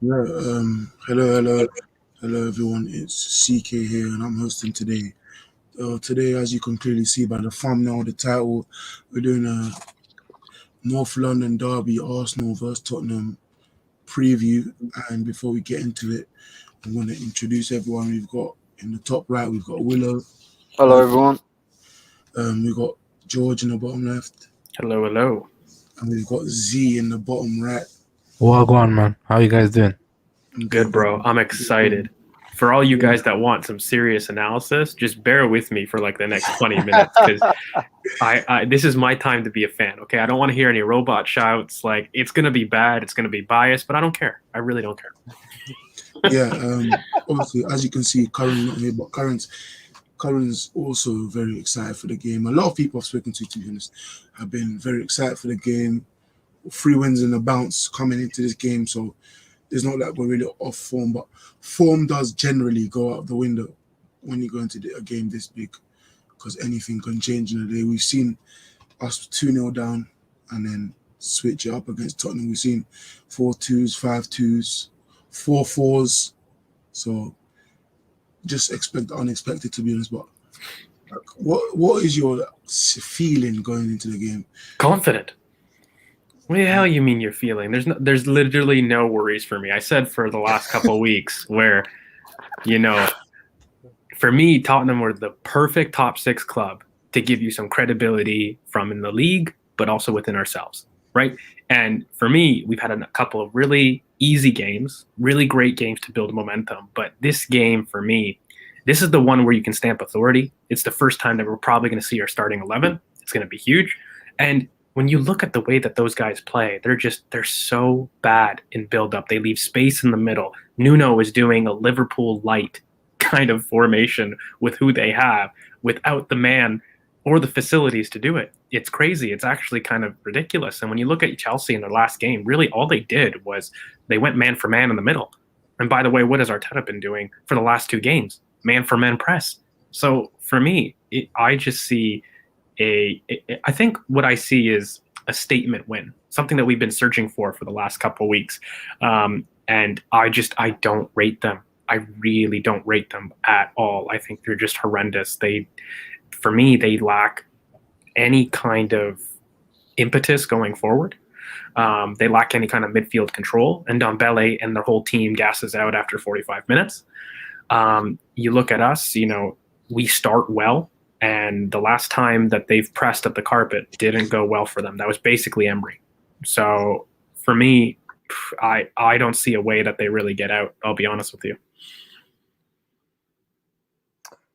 Yeah, hello everyone. It's CK here, and I'm hosting today. Today, as you can clearly see by the thumbnail, the title, we're doing a North London derby, Arsenal versus Tottenham preview. And before we get into it, I'm going to introduce everyone. We've got in the top right, we've got Willow. Hello, everyone. We've got George in the bottom left, Hello, hello. and we've got Z in the bottom right. Wagwan, man. How you guys doing? I'm doing Good, bro. good. I'm excited. For all you Yeah. guys that want some serious analysis, just bear with me for like the next 20 minutes because I this is my time to be a fan. Okay, I don't want to hear any robot shouts. Like it's gonna be bad, it's gonna be biased, but I don't care. I really don't care. Yeah, obviously, as you can see, Curran's not here, but Curran's also very excited for the game. A lot of people I've spoken to be honest, have been very excited for the game. 3 wins and a bounce coming into this game, so it's not like we're really off form, but form does generally go out the window when you go into a game this big because anything can change in a day. We've seen us 2-0 down and then switch it up against Tottenham. We've seen 4-2s, 5-2s, 4-4s. So just expect the unexpected, to be honest. But like, what is your feeling going into the game? Confident. What the hell you mean you're feeling? There's literally no worries for me. I said for the last couple of weeks where, you know, for me, Tottenham were the perfect top six club to give you some credibility from in the league, but also within ourselves, right? And for me, we've had a couple of really easy games, really great games to build momentum. But this game, for me, this is the one where you can stamp authority. It's the first time that we're probably going to see our starting 11. It's going to be huge. And when you look at the way that those guys play, they're so bad in build up. They leave space in the middle. Nuno is doing a Liverpool light kind of formation with who they have without the man or the facilities to do it. It's crazy. It's actually kind of ridiculous. And when you look at Chelsea in their last game, really all they did was they went man for man in the middle. And by the way, what has Arteta been doing for the last two games? Man for man press. So for me, I just see I think what I see is a statement win, something that we've been searching for the last couple of weeks. And I don't rate them. I really don't rate them at all. I think they're just horrendous. For me, they lack any kind of impetus going forward. They lack any kind of midfield control, and Dombele and the whole team gasses out after 45 minutes. You look at us, we start well, and the last time that they've pressed at the carpet didn't go well for them. That was basically Emery. So for me, I don't see a way that they really get out. I'll be honest with you.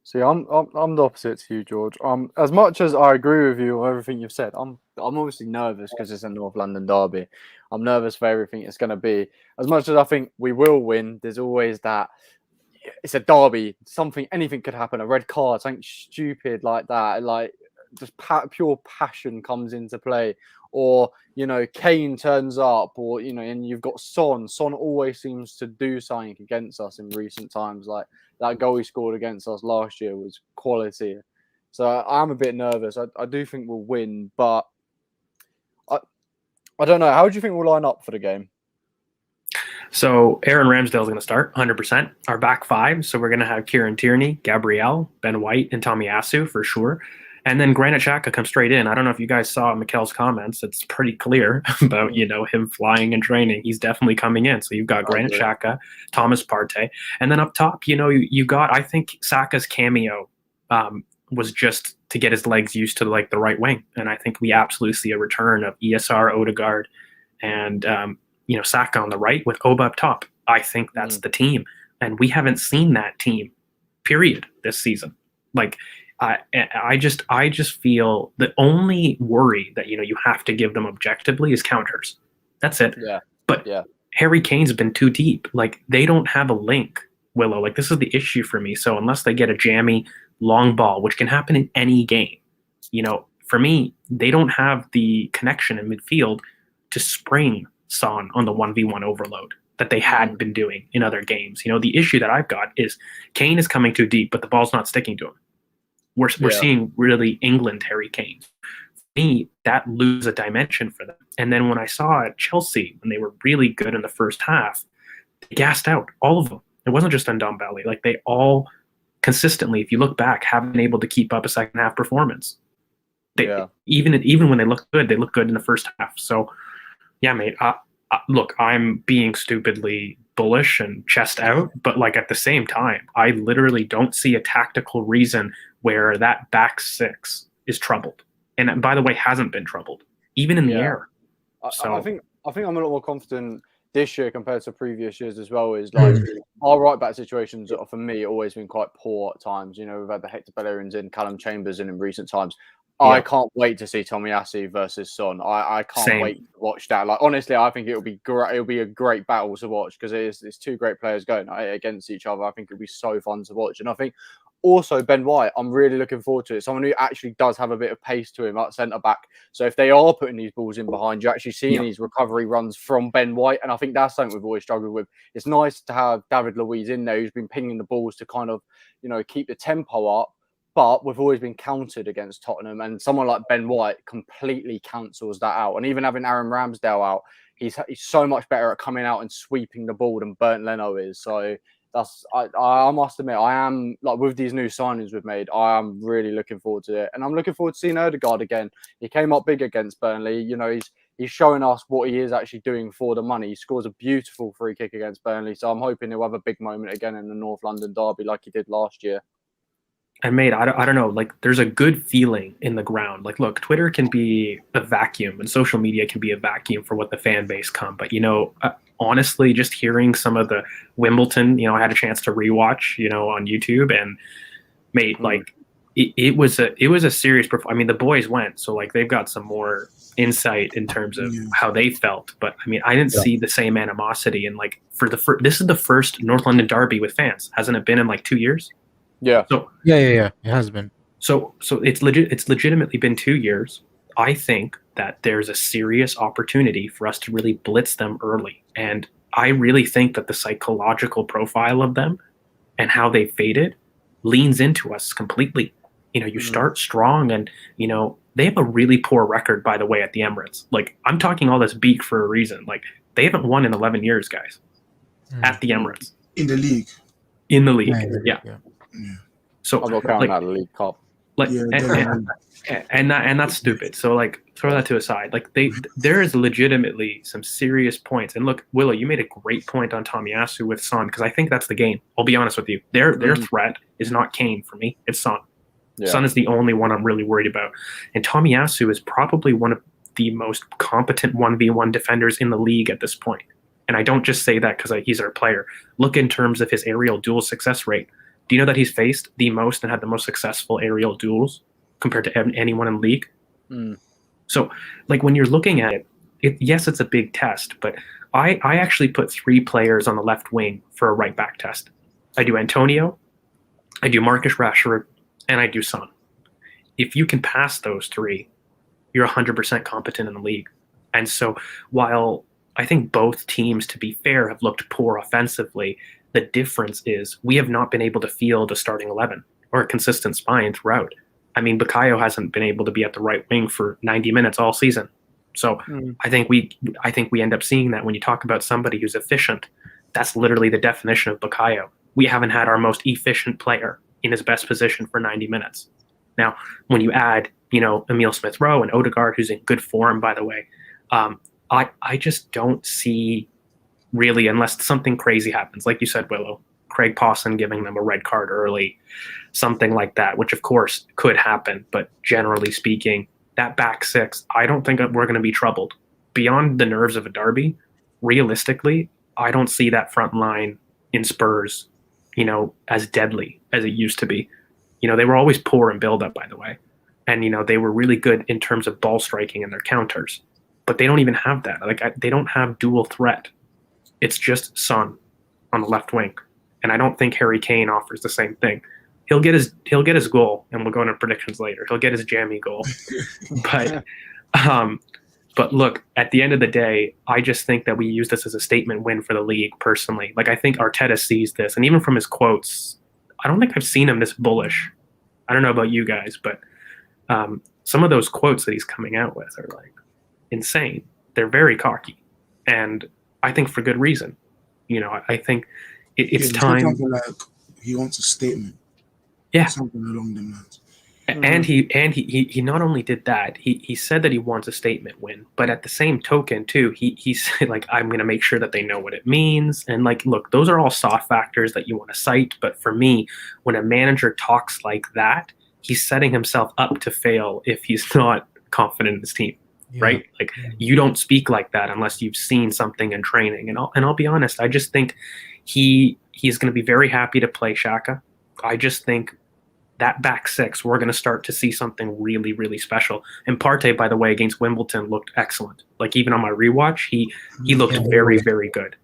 See, I'm the opposite to you, George. As much as I agree with you on everything you've said, I'm obviously nervous because it's a North London derby. I'm nervous for everything it's going to be. As much as I think we will win, there's always that. It's a derby. Anything could happen. A red card, something stupid like that. Like just pure passion comes into play, or Kane turns up, or and you've got Son. Son always seems to do something against us in recent times. Like that goal he scored against us last year was quality. So I'm a bit nervous. I do think we'll win, but I don't know. How do you think we'll line up for the game? So Aaron Ramsdale is going to start 100%. Our back five. So we're going to have Kieran Tierney, Gabriel, Ben White, and Tomiyasu for sure. And then Granit Xhaka comes straight in. I don't know if you guys saw Mikel's comments. It's pretty clear about, him flying and training. He's definitely coming in. So you've got Granit Xhaka, Thomas Partey. And then up top, you got, I think Saka's cameo was just to get his legs used to the right wing. And I think we absolutely see a return of ESR, Odegaard, and Saka on the right with Oba up top. I think that's the team. And we haven't seen that team, period, this season. I just feel the only worry that you have to give them objectively is counters. That's it. Yeah. But Harry Kane's been too deep. Like they don't have a link, Willow. Like this is the issue for me. So unless they get a jammy long ball, which can happen in any game, for me, they don't have the connection in midfield to spring Son on the 1v1 overload that they had been doing in other games. The issue that I've got is Kane is coming too deep, but the ball's not sticking to him. We're seeing really England Harry Kane. For me, that loses a dimension for them. And then when I saw at Chelsea, when they were really good in the first half, gassed out, all of them. It wasn't just Ndombele. Like they all consistently, if you look back, haven't been able to keep up a second half performance. Even when they look good in the first half. So, yeah, mate. Look, I'm being stupidly bullish and chest out, but like at the same time, I literally don't see a tactical reason where that back six is troubled, and by the way, hasn't been troubled even in the air. So I think I'm a lot more confident this year compared to previous years as well. Is like our right back situations are, for me, always been quite poor at times. You know, we've had the Hector Bellerins in, Callum Chambers in recent times. Yeah. I can't wait to see Tomiyasu versus Son. I can't wait to watch that. Like honestly, I think it'll be great. It'll be a great battle to watch because it's two great players going against each other. I think it'll be so fun to watch, and I think also Ben White, I'm really looking forward to it. Someone who actually does have a bit of pace to him at centre back. So if they are putting these balls in behind, you're actually seeing these recovery runs from Ben White, and I think that's something we've always struggled with. It's nice to have David Luiz in there who's been pinging the balls to kind of keep the tempo up. But we've always been countered against Tottenham, and someone like Ben White completely cancels that out. And even having Aaron Ramsdale out, he's so much better at coming out and sweeping the ball than Bernd Leno is. So I must admit, I am like with these new signings we've made, I am really looking forward to it, and I'm looking forward to seeing Ødegaard again. He came up big against Burnley. He's showing us what he is actually doing for the money. He scores a beautiful free kick against Burnley, so I'm hoping he'll have a big moment again in the North London derby like he did last year. And mate, I don't know, like there's a good feeling in the ground. Like, look, Twitter can be a vacuum and social media can be a vacuum for what the fan base come. But, honestly, just hearing some of the Wimbledon, I had a chance to rewatch, on YouTube, and mate, like it was a serious performance. I mean, the boys went, so like they've got some more insight in terms of how they felt. But I mean, I didn't see the same animosity. And like this is the first North London derby with fans, hasn't it been in like 2 years? Yeah. So yeah, it has been. So it's legit. It's legitimately been 2 years. I think that there's a serious opportunity for us to really blitz them early, and I really think that the psychological profile of them and how they faded leans into us completely. You start strong, and they have a really poor record, by the way, at the Emirates. Like I'm talking all this beak for a reason. Like they haven't won in 11 years, guys, at the Emirates in the league. In the league, yeah. So I'm not counting that League Cup. Like, and that's stupid. So like, throw that to a side. Like there is legitimately some serious points. And look, Willow, you made a great point on Tomiyasu with Son, because I think that's the game. I'll be honest with you. Their threat is not Kane for me. It's Son. Yeah. Son is the only one I'm really worried about. And Tomiyasu is probably one of the most competent 1v1 defenders in the league at this point. And I don't just say that because he's our player. Look in terms of his aerial duel success rate. Do you know that he's faced the most and had the most successful aerial duels compared to anyone in the league? So, like, when you're looking at it, yes, it's a big test, but I actually put 3 players on the left wing for a right back test. I do Antonio, I do Marcus Rashford, and I do Son. If you can pass those 3, you're 100% competent in the league. And so, while I think both teams, to be fair, have looked poor offensively, the difference is we have not been able to field a starting 11 or a consistent spine throughout. I mean, Bukayo hasn't been able to be at the right wing for 90 minutes all season. So I think we end up seeing that when you talk about somebody who's efficient. That's literally the definition of Bukayo. We haven't had our most efficient player in his best position for 90 minutes. Now, when you add, Emile Smith-Rowe and Ødegaard, who's in good form, by the way, I just don't see really, unless something crazy happens, like you said, Willow, Craig Pawson giving them a red card early, something like that, which of course could happen. But generally speaking, that back 6, I don't think we're going to be troubled. Beyond the nerves of a derby, realistically, I don't see that front line in Spurs, as deadly as it used to be. They were always poor in build-up, by the way. And, they were really good in terms of ball striking and their counters. But they don't even have that. They don't have dual threat. It's just Son on the left wing, and I don't think Harry Kane offers the same thing. He'll get his goal, and we'll go into predictions later. He'll get his jammy goal, but look, at the end of the day, I just think that we use this as a statement win for the league. Personally, like I think Arteta sees this, and even from his quotes, I don't think I've seen him this bullish. I don't know about you guys, but some of those quotes that he's coming out with are like insane. They're very cocky, and I think for good reason. I think it's Yeah, time. something like he wants a statement. Yeah. Something along them lines. And he not only did that, he said that he wants a statement win, but at the same token too, he said like, I'm going to make sure that they know what it means. And like, look, those are all soft factors that you want to cite. But for me, when a manager talks like that, he's setting himself up to fail if he's not confident in his team. Yeah. Right? Like you don't speak like that unless you've seen something in training. And I'll be honest, I just think he's going to be very happy to play Saka. I just think that back six, we're going to start to see something really, really special. And Partey, by the way, against Wimbledon looked excellent. Like even on my rewatch, he looked very, very good.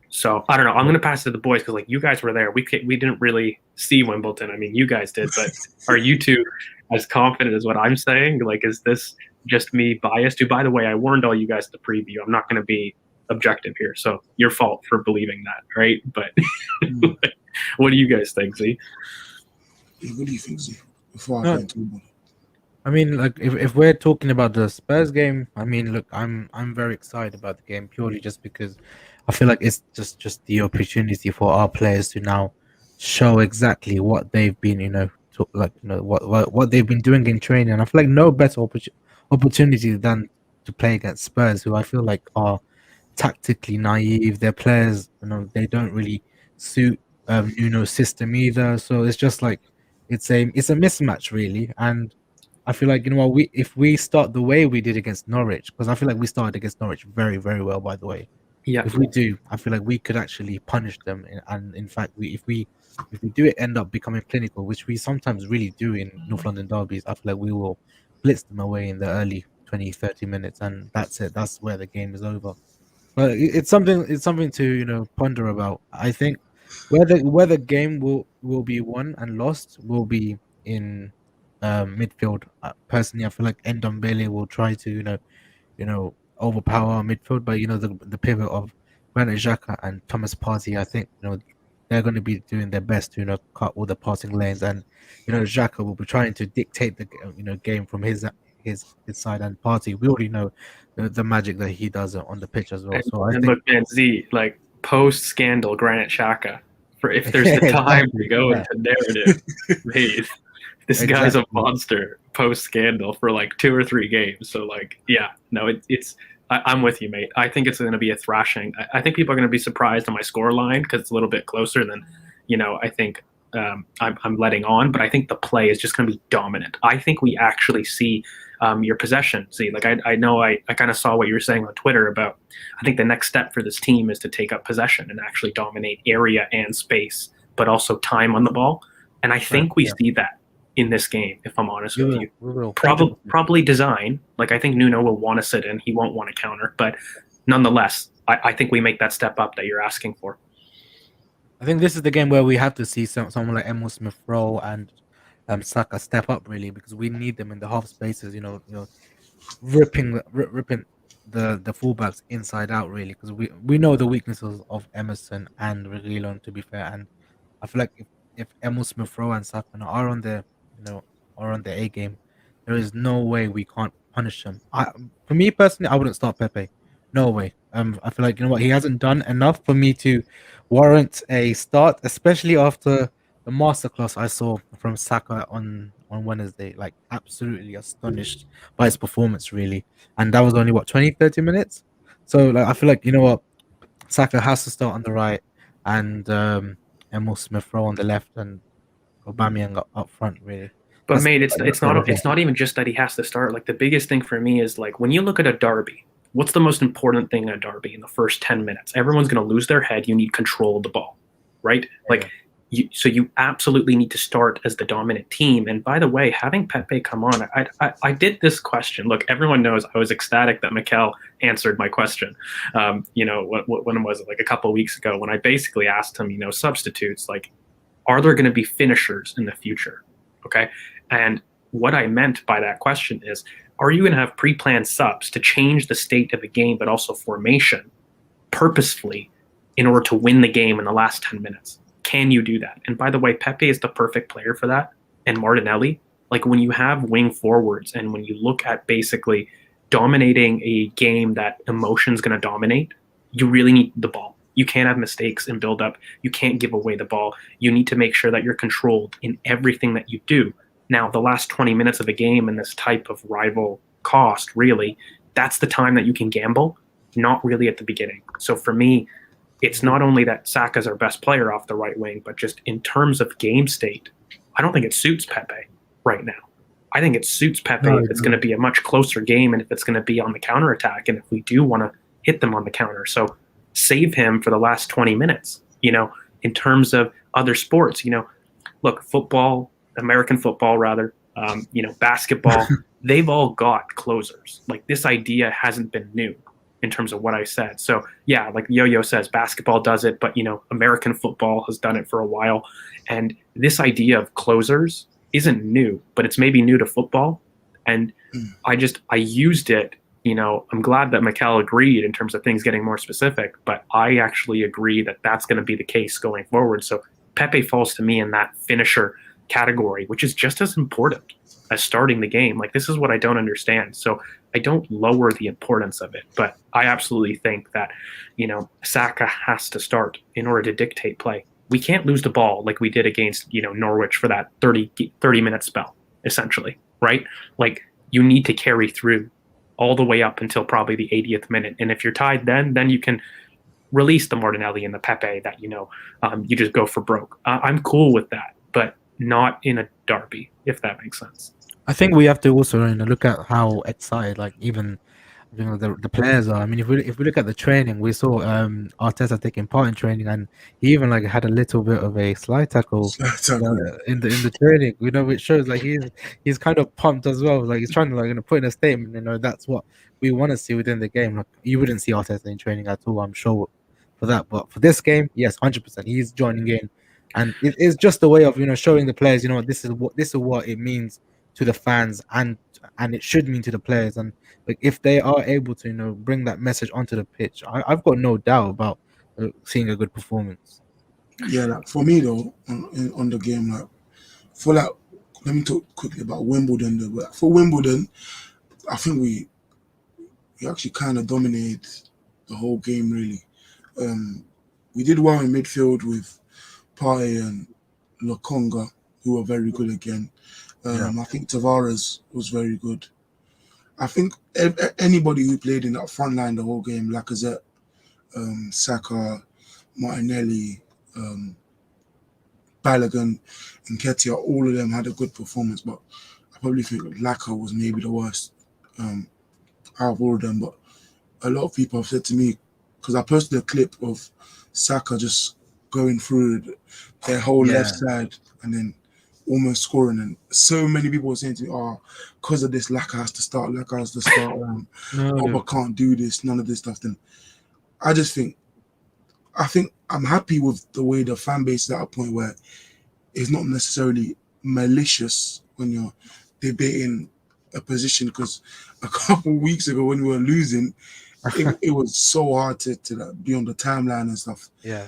So I don't know. I'm going to pass it to the boys because like you guys were there. We didn't really see Wimbledon. I mean, you guys did, but are you two as confident as what I'm saying? Like, is this just me biased? Who, by the way, I warned all you guys at the preview. I'm not going to be objective here, so your fault for believing that, right? But what do you guys think, Z? What do you think, Z? Before I go into the I mean, like if we're talking about the Spurs game, I mean, look, I'm very excited about the game purely just because I feel like it's just the opportunity for our players to now show exactly what they've been, what they've been doing in training. And I feel like no better opportunity than to play against Spurs, who I feel like are tactically naive. Their players, they don't really suit Nuno's system either. So it's just like it's a mismatch really. And I feel like if we start the way we did against Norwich, because I feel like we started against Norwich very, very well, by the way. Yeah. If we do, I feel like we could actually punish them, and in fact, if we do end up becoming clinical, which we sometimes really do in North London derbies, I feel like we will blitz them away in the early 20, 30 minutes, and that's it. That's where the game is over. But it's something to ponder about. I think where the game will be won and lost will be in midfield. Personally, I feel like Ndombele will try to overpower our midfield, but the pivot of Granit Xhaka and Thomas Partey, I think they're going to be doing their best to cut all the passing lanes, and Xhaka will be trying to dictate the game from his side, and Partey, we already know the magic that he does on the pitch as well. So I think, look, man, Z, like post scandal Granit Xhaka, for if there's the time to go into narrative, mate, this guy's a monster post scandal for like 2 or 3 games. So like, yeah, no, I'm with you, mate. I think it's going to be a thrashing. I think people are going to be surprised on my score line because it's a little bit closer than, I think I'm letting on. But I think the play is just going to be dominant. I think we actually see your possession. See, like I know I kind of saw what you were saying on Twitter about. I think the next step for this team is to take up possession and actually dominate area and space, but also time on the ball. And I think we see that in this game, if I'm honest with you. Probably design. Like I think Nuno will want to sit in. He won't want to counter. But nonetheless, I think we make that step up that you're asking for. I think this is the game where we have to see someone like Emil Smith-Rowe and Saka step up really, because we need them in the half spaces. Ripping the fullbacks inside out really, because we know the weaknesses of Emerson and Reguilon, to be fair. And I feel like if Emil Smith-Rowe and Saka are on their A game, there is no way we can't punish them. For me personally, I wouldn't start Pepe. No way. I feel like he hasn't done enough for me to warrant a start, especially after the masterclass I saw from Saka on Wednesday. Like absolutely astonished by his performance, really. And that was only 20-30 minutes. So like I feel like Saka has to start on the right, and Emil Smith-Rowe on the left, and Aubameyang up front, really. But mate, it's not even just that he has to start. Like the biggest thing for me is like when you look at a derby, what's the most important thing in a derby in the first 10 minutes? Everyone's going to lose their head. You need control of the ball, right? Like you absolutely need to start as the dominant team. And by the way, having Pepe come on, I did this question. Look, everyone knows I was ecstatic that Mikel answered my question. When was it? Like a couple of weeks ago, when I basically asked him, substitutes, like, are there going to be finishers in the future? Okay. And what I meant by that question is, are you going to have pre-planned subs to change the state of a game, but also formation purposefully in order to win the game in the last 10 minutes? Can you do that? And by the way, Pepe is the perfect player for that. And Martinelli, like when you have wing forwards and when you look at basically dominating a game that emotion's going to dominate, you really need the ball. You can't have mistakes in build up. You can't give away the ball. You need to make sure that you're controlled in everything that you do. Now, the last 20 minutes of a game in this type of rival cost, really, that's the time that you can gamble, not really at the beginning. So for me, it's not only that Saka's our best player off the right wing, but just in terms of game state, I don't think it suits Pepe right now. I think it suits Pepe if it's going to be a much closer game and if it's going to be on the counterattack and if we do want to hit them on the counter. So save him for the last 20 minutes, in terms of other sports. Look, football, American football rather, basketball, they've all got closers. Like, this idea hasn't been new in terms of what I said. So yeah, like Yo-Yo says, basketball does it, but American football has done it for a while. And this idea of closers isn't new, but it's maybe new to football. And I used it, I'm glad that Mikel agreed in terms of things getting more specific, but I actually agree that that's going to be the case going forward. So Pepe falls to me in that finisher category, which is just as important as starting the game. Like, this is what I don't understand. So I don't lower the importance of it, but I absolutely think that, Saka has to start in order to dictate play. We can't lose the ball like we did against, Norwich for that 30-minute spell, essentially, right? Like, you need to carry through all the way up until probably the 80th minute. And if you're tied then you can release the Martinelli and the Pepe that, you just go for broke. I'm cool with that, but not in a derby, if that makes sense. I think we have to also look at how excited, like, even the players are. I mean, if we look at the training, we saw Arteta taking part in training, and he even had a little bit of a slide tackle in the training. Which shows like he's kind of pumped as well. Like, he's trying to put in a statement. That's what we want to see within the game. Like, you wouldn't see Arteta in training at all, I'm sure, for that. But for this game, yes, 100%, he's joining in, and it's just a way of showing the players, this is what it means to the fans, and it should mean to the players. And like, if they are able to bring that message onto the pitch, I've got no doubt about seeing a good performance. Yeah, like, for me though, on the game, let me talk quickly about Wimbledon though. But for Wimbledon, I think we actually kind of dominated the whole game, really. We did well in midfield with Partey and Lokonga, who were very good again. I think Tavares was very good. I think anybody who played in that front line the whole game, Lacazette, Saka, Martinelli, Balogun, and Nketiah, all of them had a good performance, but I probably think Laka was maybe the worst out of all of them. But a lot of people have said to me, because I posted a clip of Saka just going through their whole left side and then almost scoring, and so many people were saying to me, because of this, Laka has to start, Oba can't do this, none of this stuff. Then I think I'm happy with the way the fan base is at a point where it's not necessarily malicious when you're debating a position, because a couple of weeks ago when we were losing, it was so hard to be on the timeline and stuff. Yeah.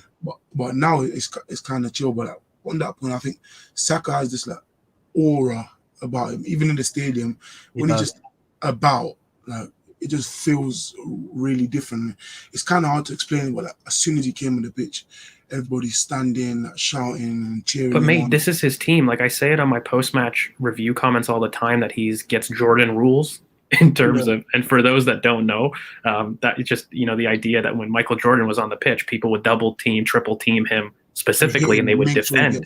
But now it's kind of chill. But on that point, I think Saka has this aura about him, even in the stadium, when he's just about, it just feels really different. It's kind of hard to explain, but as soon as he came on the pitch, everybody's standing, shouting and cheering. But mate, this is his team. Like, I say it on my post-match review comments all the time that he gets Jordan rules in terms of, and for those that don't know, that it's just, the idea that when Michael Jordan was on the pitch, people would double team, triple team him specifically, and they would defend.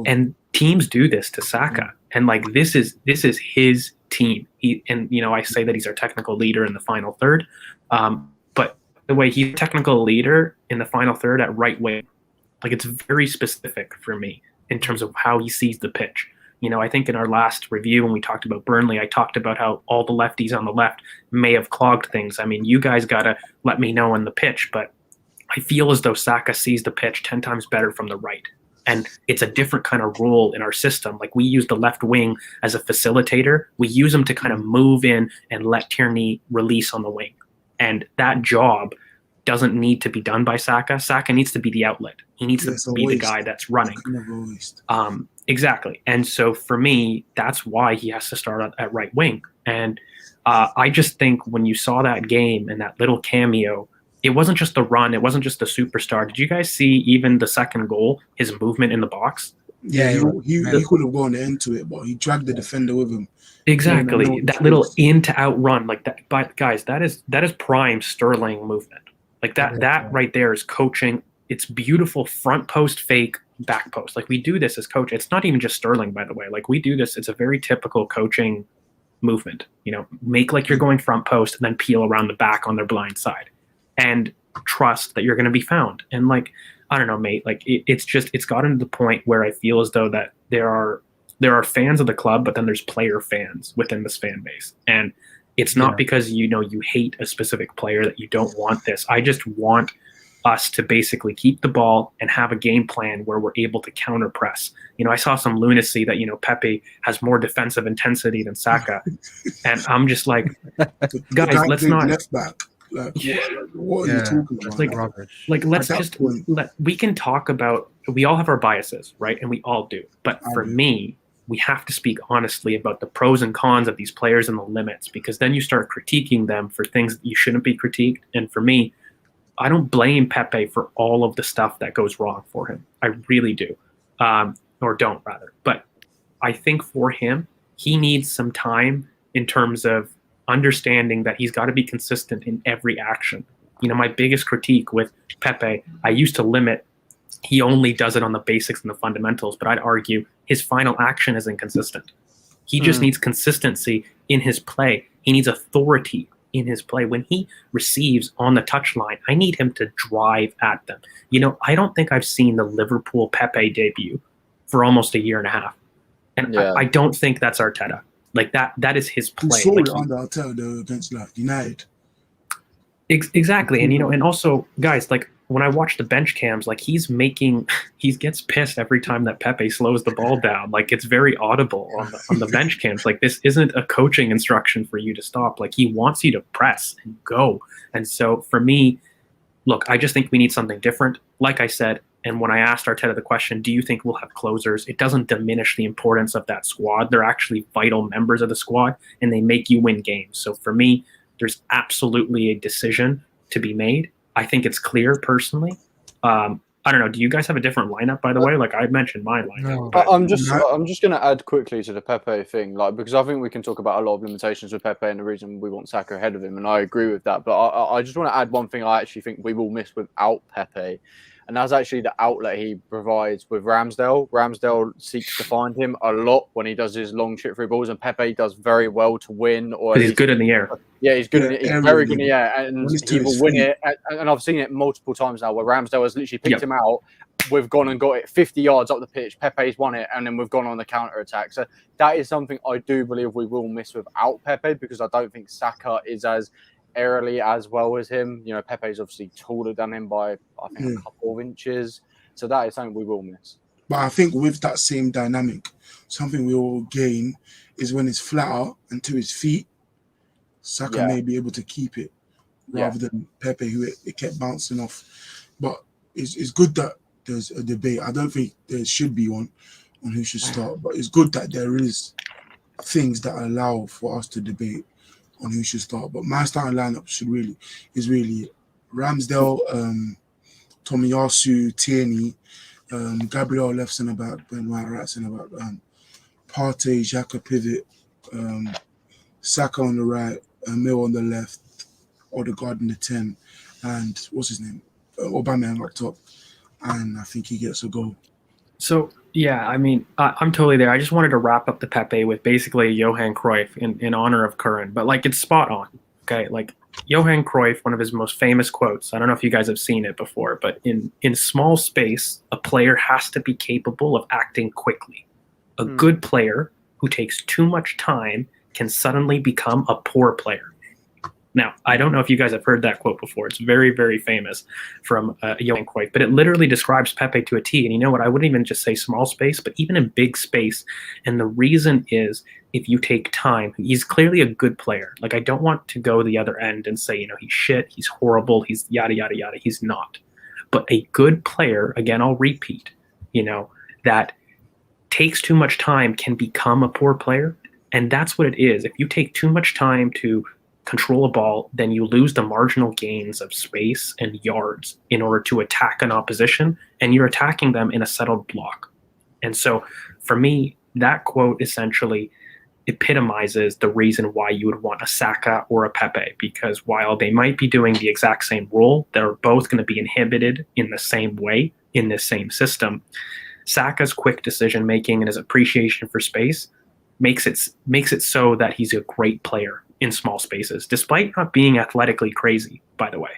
And teams do this to Saka, and this is his team. I say that he's our technical leader in the final third, but the way he's a technical leader in the final third at right wing, it's very specific for me in terms of how he sees the pitch. I think in our last review when we talked about Burnley, I talked about how all the lefties on the left may have clogged things. I mean, you guys gotta let me know on the pitch, but I feel as though Saka sees the pitch 10 times better from the right. And it's a different kind of role in our system. Like, we use the left wing as a facilitator. We use him to kind of move in and let Tierney release on the wing. And that job doesn't need to be done by Saka. Saka needs to be the outlet. He needs to be the guy that's running. Exactly. And so for me, that's why he has to start at right wing. And I just think when you saw that game and that little cameo it wasn't just the run. It wasn't just the superstar. Did you guys see even the second goal, his movement in the box? Yeah, he could have gone into it, but he dragged the defender with him. Exactly. That little in to out run like that. But guys, that is prime Sterling movement. Like that right there is coaching. It's beautiful front post fake, back post. Like we do this as coach. It's not even just Sterling, by the way. Like we do this. It's a very typical coaching movement. You know, make like you're going front post and then peel around the back on their blind side, and trust that you're going to be found. And like I don't know, mate. Like it's gotten to the point where I feel as though that there are fans of the club, but then there's player fans within this fan base, and it's not because you hate a specific player that you don't want this. I just want us to basically keep the ball and have a game plan where we're able to counter press. You know, I saw some lunacy that, Pepe has more defensive intensity than Saka. And I'm just like, guys, let's not. Left back. Like, what are you talking about? We can talk about, we all have our biases, right? And we all do. But for me, we have to speak honestly about the pros and cons of these players and the limits, because then you start critiquing them for things that you shouldn't be critiqued. And for me, I don't blame Pepe for all of the stuff that goes wrong for him. I really do. Or don't, rather. But I think for him, he needs some time in terms of understanding that he's got to be consistent in every action. My biggest critique with Pepe, I used to limit, he only does it on the basics and the fundamentals, but I'd argue his final action is inconsistent. He just needs consistency in his play. He needs authority in his play. When he receives on the touchline, I need him to drive at them. I don't think I've seen the Liverpool Pepe debut for almost a year and a half. And I don't think that's Arteta. Like that is his play. We saw it under Arteta though against United. Exactly. And and also, guys, like when I watch the bench cams, like he gets pissed every time that Pepe slows the ball down. Like it's very audible on the bench cams. Like this isn't a coaching instruction for you to stop. Like he wants you to press and go. And so for me, look, I just think we need something different. Like I said, and when I asked Arteta the question, do you think we'll have closers? It doesn't diminish the importance of that squad. They're actually vital members of the squad, and they make you win games. So for me, there's absolutely a decision to be made. I think it's clear personally. I don't know. Do you guys have a different lineup, by the way? Like I mentioned my lineup. No. I'm just going to add quickly to the Pepe thing, like because I think we can talk about a lot of limitations with Pepe and the reason we want Saka ahead of him, and I agree with that. But I just want to add one thing I actually think we will miss without Pepe. And that's actually the outlet he provides with Ramsdale. Ramsdale seeks to find him a lot when he does his long chip through balls, and Pepe does very well to win. Or he's good in the air. Yeah, he's good. He's very good in the air, and he will win it. And I've seen it multiple times now where Ramsdale has literally picked him out. We've gone and got it 50 yards up the pitch. Pepe's won it, and then we've gone on the counter attack. So that is something I do believe we will miss without Pepe, because I don't think Saka is as aerially as well as him. Pepe's obviously taller than him by I think a couple of inches, so that is something we will miss. But I think with that same dynamic, something we will gain is when it's flatter and to his feet, Saka may be able to keep it rather than Pepe, who it kept bouncing off. But it's good that there's a debate. I don't think there should be one on who should start, but it's good that there is things that allow for us to debate on who should start. But my starting lineup is really Ramsdale, Tomiyasu, Tierney, Gabriel left centre back, Ben White right centre back, Partey, Xhaka pivot, Saka on the right, Mill on the left, Odegaard in the 10, and what's his name? Aubameyang up top, and I think he gets a goal. So yeah, I mean, I'm totally there. I just wanted to wrap up the Pepe with basically Johan Cruyff in honor of Curran, but like it's spot on. Okay, like Johan Cruyff, one of his most famous quotes. I don't know if you guys have seen it before, but in small space, a player has to be capable of acting quickly. A good player who takes too much time can suddenly become a poor player. Now, I don't know if you guys have heard that quote before. It's very, very famous from Johan Cruyff, but it literally describes Pepe to a T. And you know what? I wouldn't even just say small space, but even in big space. And the reason is if you take time, he's clearly a good player. Like, I don't want to go the other end and say, he's shit, he's horrible, he's yada, yada, yada. He's not. But a good player, again, I'll repeat, that takes too much time can become a poor player. And that's what it is. If you take too much time to control a ball, then you lose the marginal gains of space and yards in order to attack an opposition, and you're attacking them in a settled block. And so for me, that quote essentially epitomizes the reason why you would want a Saka or a Pepe, because while they might be doing the exact same role, they're both going to be inhibited in the same way in this same system. Saka's quick decision making and his appreciation for space makes it so that he's a great player in small spaces, despite not being athletically crazy, by the way.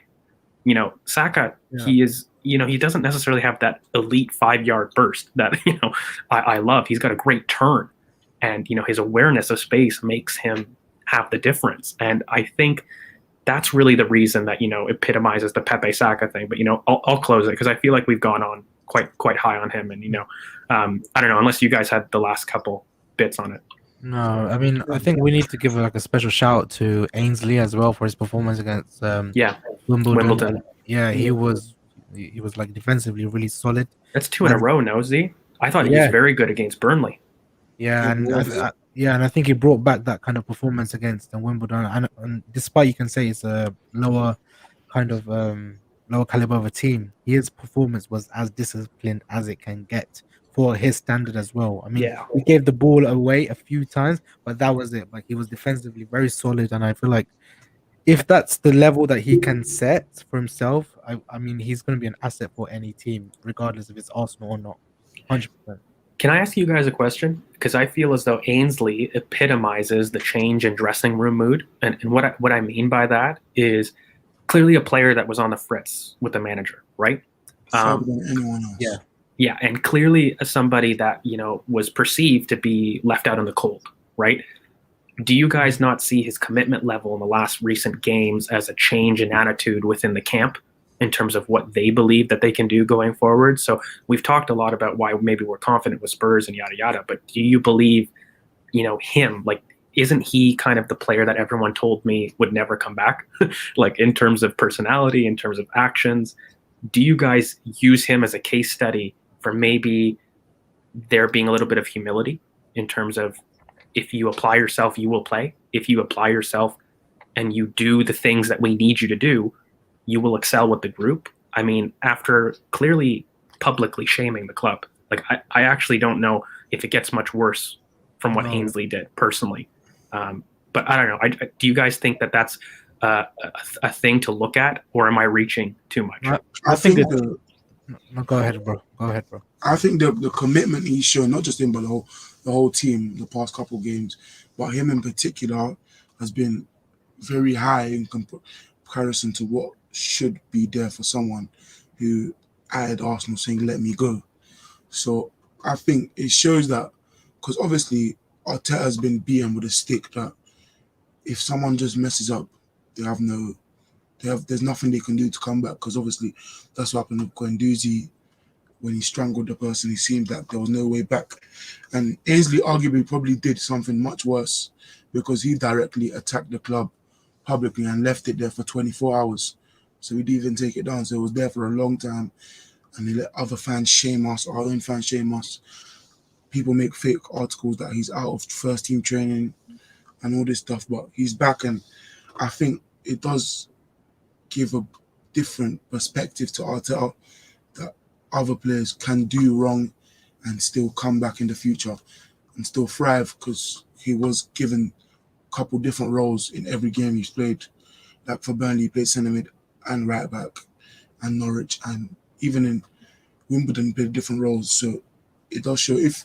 Saka, he is, he doesn't necessarily have that elite 5-yard burst that, I love. He's got a great turn, and, his awareness of space makes him have the difference. And I think that's really the reason that, epitomizes the Pepe Saka thing. But, I'll close it because I feel like we've gone on quite high on him. And, I don't know, unless you guys had the last couple bits on it. No, I mean, I think we need to give a special shout out to Ainsley as well for his performance against Wimbledon. Yeah, he was like defensively really solid. That's 2 in a row now, Z. I thought he was very good against Burnley. Yeah, and I think he brought back that kind of performance against Wimbledon. And despite you can say it's a lower kind of lower caliber of a team, his performance was as disciplined as it can get for his standard as well. I mean, he gave the ball away a few times, but that was it. Like, he was defensively very solid, and I feel like if that's the level that he can set for himself, I mean, he's going to be an asset for any team, regardless if it's Arsenal or not. 100%. Can I ask you guys a question? Because I feel as though Ainsley epitomizes the change in dressing room mood, and what I mean by that is clearly a player that was on the fritz with the manager, right? Than anyone else. Yeah, and clearly somebody that, was perceived to be left out in the cold, right? Do you guys not see his commitment level in the last recent games as a change in attitude within the camp in terms of what they believe that they can do going forward? So we've talked a lot about why maybe we're confident with Spurs and yada yada, but do you believe, him, like, isn't he kind of the player that everyone told me would never come back? Like, in terms of personality, in terms of actions, do you guys use him as a case study for maybe there being a little bit of humility in terms of, if you apply yourself, you will play. If you apply yourself and you do the things that we need you to do, you will excel with the group? I mean, after clearly publicly shaming the club, like, I actually don't know if it gets much worse from what Ainsley did personally. But I don't know. Do you guys think that that's a thing to look at, or am I reaching too much? I think no, go ahead, bro. I think the commitment he's shown, not just him, but the whole team, the past couple games, but him in particular, has been very high in comparison to what should be there for someone who added Arsenal saying, "Let me go." So I think it shows that, because obviously Arteta has been beaten with a stick that if someone just messes up, there's nothing they can do to come back, because obviously that's what happened with Guendouzi when he strangled the person. He seemed that there was no way back, and Ainsley arguably probably did something much worse, because he directly attacked the club publicly and left it there for 24 hours. So he didn't even take it down. So it was there for a long time, and he let other fans shame us, our own fans shame us. People make fake articles that he's out of first team training and all this stuff, but he's back, and I think it does give a different perspective to Arteta that other players can do wrong and still come back in the future and still thrive, because he was given a couple different roles in every game he's played. Like for Burnley, he played centre mid and right back, and Norwich, and even in Wimbledon, he played different roles. So it does show if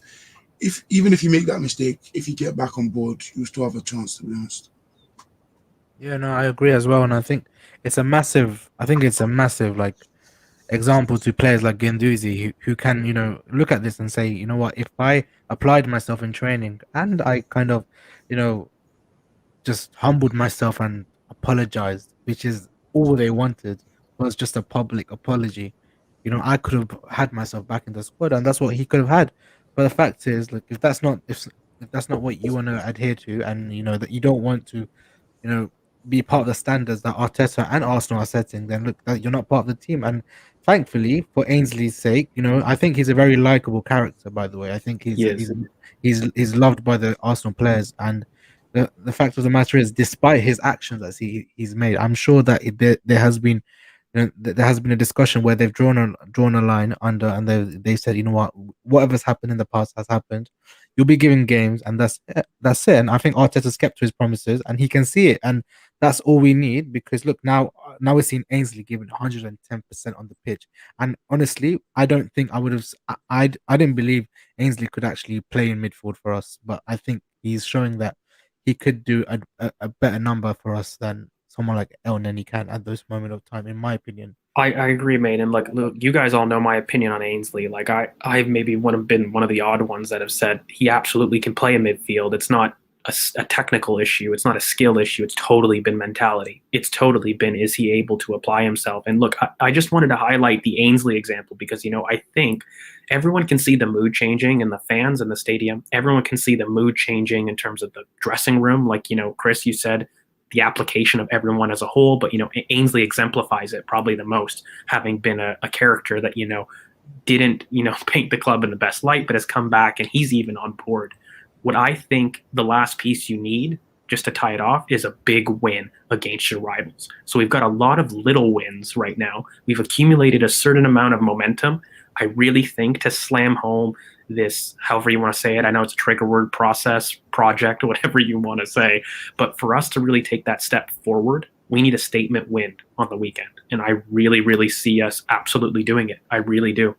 even if you make that mistake, if you get back on board, you still have a chance, to be honest. Yeah, no, I agree as well, and I think it's a massive like example to players like Guendouzi who can, look at this and say, you know what, if I applied myself in training and I kind of, just humbled myself and apologized, which is all they wanted, was just a public apology. I could have had myself back in the squad, and that's what he could have had. But the fact is, like, if that's not what you want to adhere to, and that you don't want to, be part of the standards that Arteta and Arsenal are setting, then look, that you're not part of the team. And thankfully, for Ainsley's sake, I think he's a very likable character. By the way, I think he's loved by the Arsenal players, and the fact of the matter is, despite his actions that he's made, I'm sure that there has been, there has been a discussion where they've drawn a line under, and they said, you know what, whatever's happened in the past has happened. You'll be given games, and that's it. That's it. And I think Arteta's kept to his promises, and he can see it, and that's all we need. Because look, now we're seeing Ainsley giving 110% on the pitch, and honestly, I don't think I would have. I didn't believe Ainsley could actually play in midfield for us, but I think he's showing that he could do a better number for us than someone like El Neni can at this moment of time, in my opinion. I agree, mate. And like, look, you guys all know my opinion on Ainsley. Like, I've maybe been one of the odd ones that have said he absolutely can play in midfield. It's not a technical issue. It's not a skill issue. It's totally been mentality. It's totally been, is he able to apply himself? And look, I just wanted to highlight the Ainsley example because, I think everyone can see the mood changing in the fans in the stadium. Everyone can see the mood changing in terms of the dressing room. Like, Chris, you said, the application of everyone as a whole, but Ainsley exemplifies it probably the most, having been a character that didn't paint the club in the best light, but has come back and he's even on board. What I think the last piece you need, just to tie it off, is a big win against your rivals. So we've got a lot of little wins right now. We've accumulated a certain amount of momentum. I really think to slam home this, however you want to say it, I know it's a trigger word, project, whatever you want to say, but for us to really take that step forward, we need a statement win on the weekend. And I really, really see us absolutely doing it. I really do.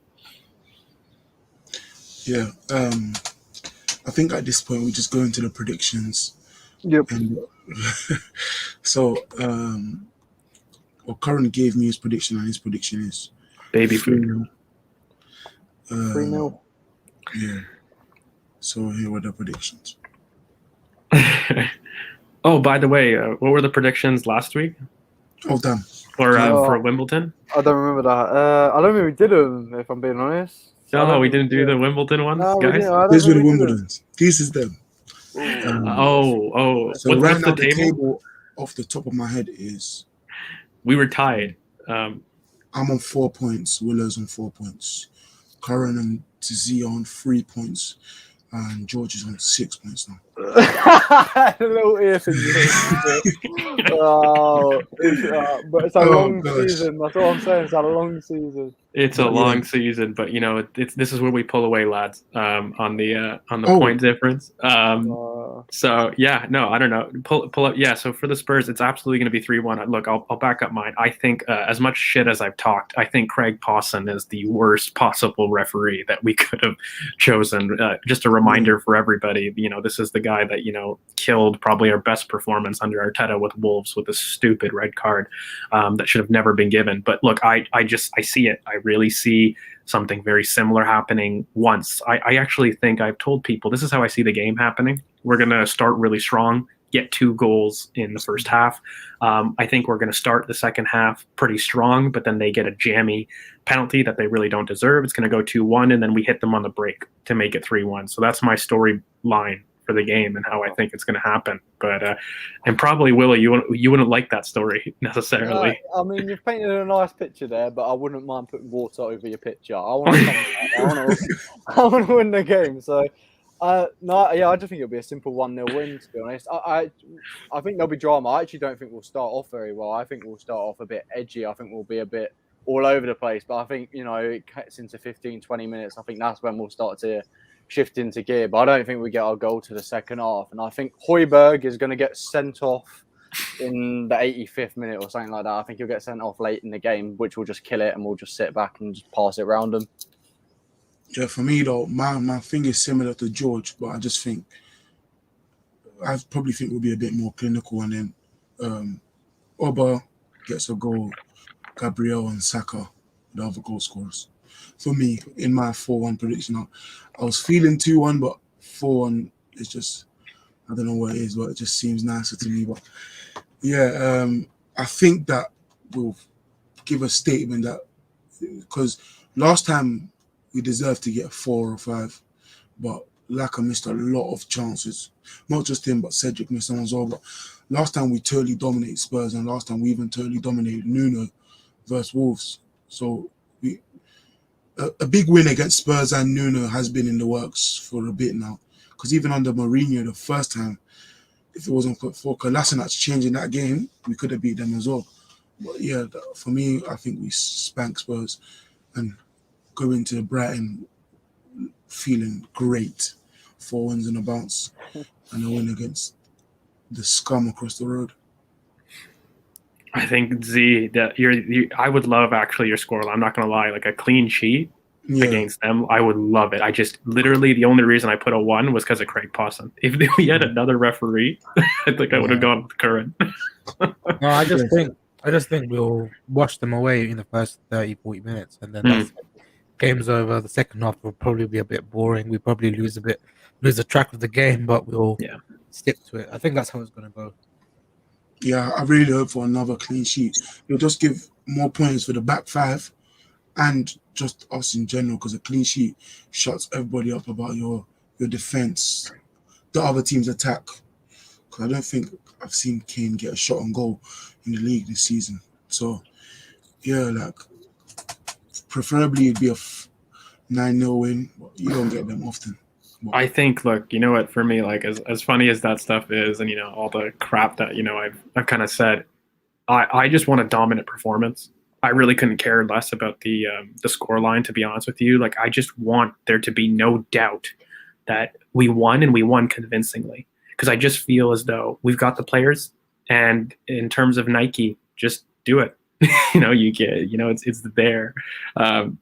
Yeah. I think at this point we just go into the predictions. Yep. And so, Curran gave me his prediction, and his prediction is baby food. 3-0. Yeah. So here were the predictions. Oh, by the way, what were the predictions last week? Oh, damn. Or for Wimbledon? I don't remember that. I don't think we did them, if I'm being honest. No, we didn't do the Wimbledon ones, guys? These were the Wimbledons. This is them. So right what's now, the table? Off the top of my head is... We were tied. I'm on 4 points. Willow's on 4 points. Curran and Z on 3 points. And George is on 6 points now. A little ear for you. But it's a long season. That's all I'm saying. It's a long season. It's a long season, but this is where we pull away, lads. On the point difference. So yeah, no, I don't know. Pull up. Yeah. So for the Spurs, it's absolutely going to be 3-1. Look, I'll back up mine. I think as much shit as I've talked, I think Craig Pawson is the worst possible referee that we could have chosen. Just a reminder for everybody. This is the guy that killed probably our best performance under Arteta with Wolves with a stupid red card that should have never been given. But look, I see it. I really see something very similar happening once. I actually think I've told people this is how I see the game happening. We're going to start really strong, get 2 goals in the first half. I think we're going to start the second half pretty strong, but then they get a jammy penalty that they really don't deserve. It's going to go 2-1, and then we hit them on the break to make it 3-1. So that's my storyline for the game and how I think it's going to happen. But and probably Willie, you wouldn't like that story necessarily. I mean, you've painted a nice picture there, but I wouldn't mind putting water over your picture. I want to win the game. So I just think it'll be a simple 1-0 win, to be honest. I think there'll be drama. I actually don't think we'll start off very well. I think we'll start off a bit edgy. I think we'll be a bit all over the place. But I think, it gets into 15, 20 minutes. I think that's when we'll start to shift into gear. But I don't think we get our goal to the second half. And I think Højbjerg is going to get sent off in the 85th minute or something like that. I think he'll get sent off late in the game, which will just kill it, and we'll just sit back and just pass it around them. Yeah, for me though, my thing is similar to George, but I probably think we'll be a bit more clinical, and then Oba gets a goal, Gabriel and Saka, the other goal scorers. For me, in my 4-1 prediction, I was feeling 2-1, but 4-1 is just, I don't know what it is, but it just seems nicer to me. But yeah, I think that will give a statement that, because last time we deserved to get 4 or 5, but Laka missed a lot of chances. Not just him, but Cedric missed them as well. But last time we totally dominated Spurs, and last time we even totally dominated Nuno versus Wolves. So a big win against Spurs and Nuno has been in the works for a bit now. Because even under Mourinho, the first time if it wasn't for Kolasinac changing that game, we could have beat them as well. But yeah, for me, I think we spanked Spurs and go into Brighton feeling great. 4 wins and a bounce and a win against the scum across the road. I think I would love actually your score. I'm not gonna lie, like a clean sheet against them, I would love it. I just literally the only reason I put a 1 was because of Craig Pawson. If we had another referee, I think I would have gone with Curran. No, I just think we'll wash them away in the first 30, 40 minutes, and then that's game's over. The second half will probably be a bit boring. We probably lose the track of the game, but we'll stick to it. I think that's how it's going to go. Yeah, I really hope for another clean sheet. It'll just give more points for the back five and just us in general, because a clean sheet shuts everybody up about your defense, the other team's attack. Because I don't think I've seen Kane get a shot on goal in the league this season. So, yeah, like, preferably it'd be a 9-0 win, but you don't get them often. But I think, look, you know what, for me, like, as funny as that stuff is, and, you know, all the crap that, you know, I've kind of said, I just want a dominant performance. I really couldn't care less about the score line, to be honest with you. Like, I just want there to be no doubt that we won, and we won convincingly. Because I just feel as though we've got the players, and in terms of Nike, just do it. You know, you get, you know, it's there.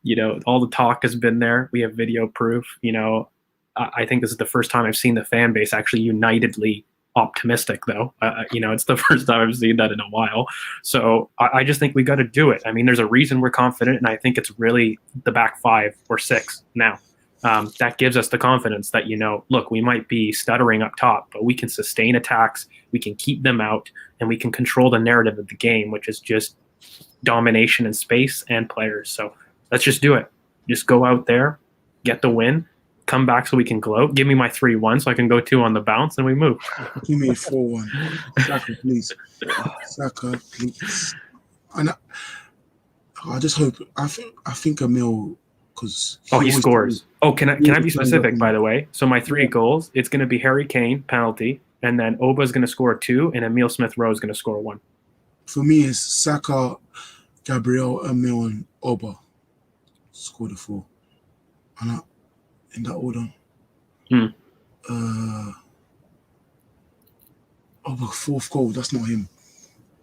You know, all the talk has been there. We have video proof. You know, I think this is the first time I've seen the fan base actually unitedly optimistic, though. You know, it's the first time I've seen that in a while. So I just think we got to do it. I mean, there's a reason we're confident, and I think it's really the back 5 or 6 now. That gives us the confidence that, you know, look, we might be stuttering up top, but we can sustain attacks, we can keep them out, and we can control the narrative of the game, which is just domination in space and players. So let's just do it. Just go out there, get the win, come back so we can gloat. Give me my 3-1 so I can go 2 on the bounce, and we move. give me a 4-1. Saka, please. Saka, please. And I just hope, I think Emil, because he scores. Oh, can I be specific, by the way? So my 3 goals, it's going to be Harry Kane, penalty, and then Oba's going to score 2, and Emil Smith-Rowe is going to score 1. For me, it's Saka, Gabriel, Emil, and Oba score the 4. And in that order. Oba, 4th goal, that's not him.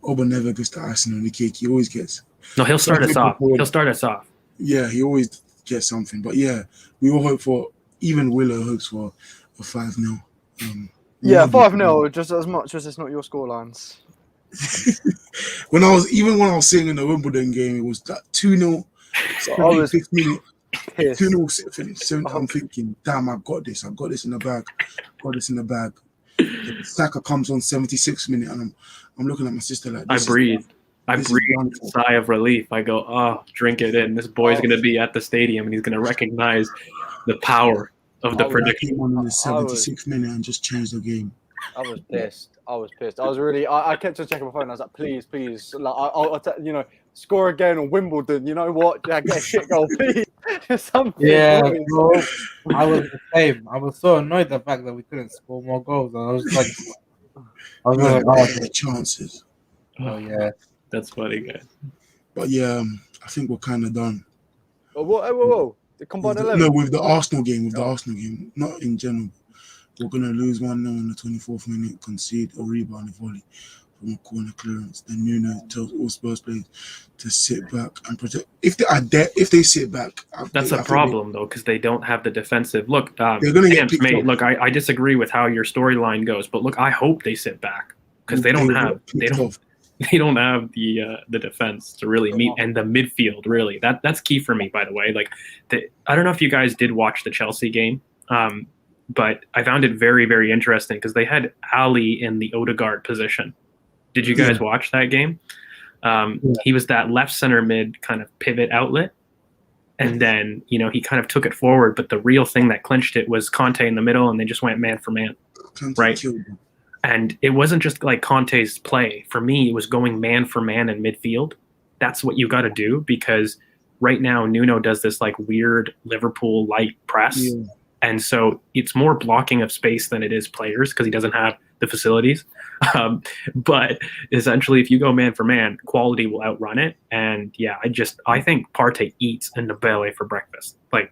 Oba never gets the icing on the cake. He always gets. No, he'll start us off. He'll start us off. Yeah, he always gets something. But yeah, we all hope for, even Willow hopes for a 5-0. Yeah, 5-0, just as much as it's not your scorelines. when I was sitting in the Wimbledon game, it was that 2-0. So I was 2-0 finish. I'm thinking, damn, I got this in the bag. Saka comes on 76th minute, and I'm looking at my sister like this. I breathe a sigh of relief. I go, oh, drink it in. This boy's going to be at the stadium, and he's going to recognize the power of the prediction. Came on in the 76th minute and just changed the game. I was pissed. I was really. I kept on checking my phone. I was like, please, like, I'll you know, score again on Wimbledon. You know what? Yeah, get a shit goal, please. Something. Yeah, bro. I was the same. I was so annoyed the fact that we couldn't score more goals. I was like, the chances. Oh yeah, that's funny, guys. But yeah, I think we're kind of done. Whoa. The combined 11. No, with the Arsenal game. Not in general. We're going to lose 1-0 in the 24th minute, concede a rebound, a volley from a corner clearance. Then Nuno tells all Spurs players to sit back and protect. If they sit back, that's a problem though, because they don't have the defensive. Look, they're going to get picked up. Look, I disagree with how your storyline goes, but look, I hope they sit back because they don't have the defense to really meet, and the midfield really. That's key for me, by the way. Like, I don't know if you guys did watch the Chelsea game. But I found it very, very interesting because they had Ali in the Odegaard position. Did you guys watch that game? He was that left center mid kind of pivot outlet. And then, you know, he kind of took it forward. But the real thing that clinched it was Conte in the middle, and they just went man for man. Right? And it wasn't just like Conte's play. For me, it was going man for man in midfield. That's what you got to do, because right now Nuno does this like weird Liverpool light press. Yeah. And so it's more blocking of space than it is players, because he doesn't have the facilities. But essentially, if you go man for man, quality will outrun it. And yeah, I think Partey eats Ndombele for breakfast. Like,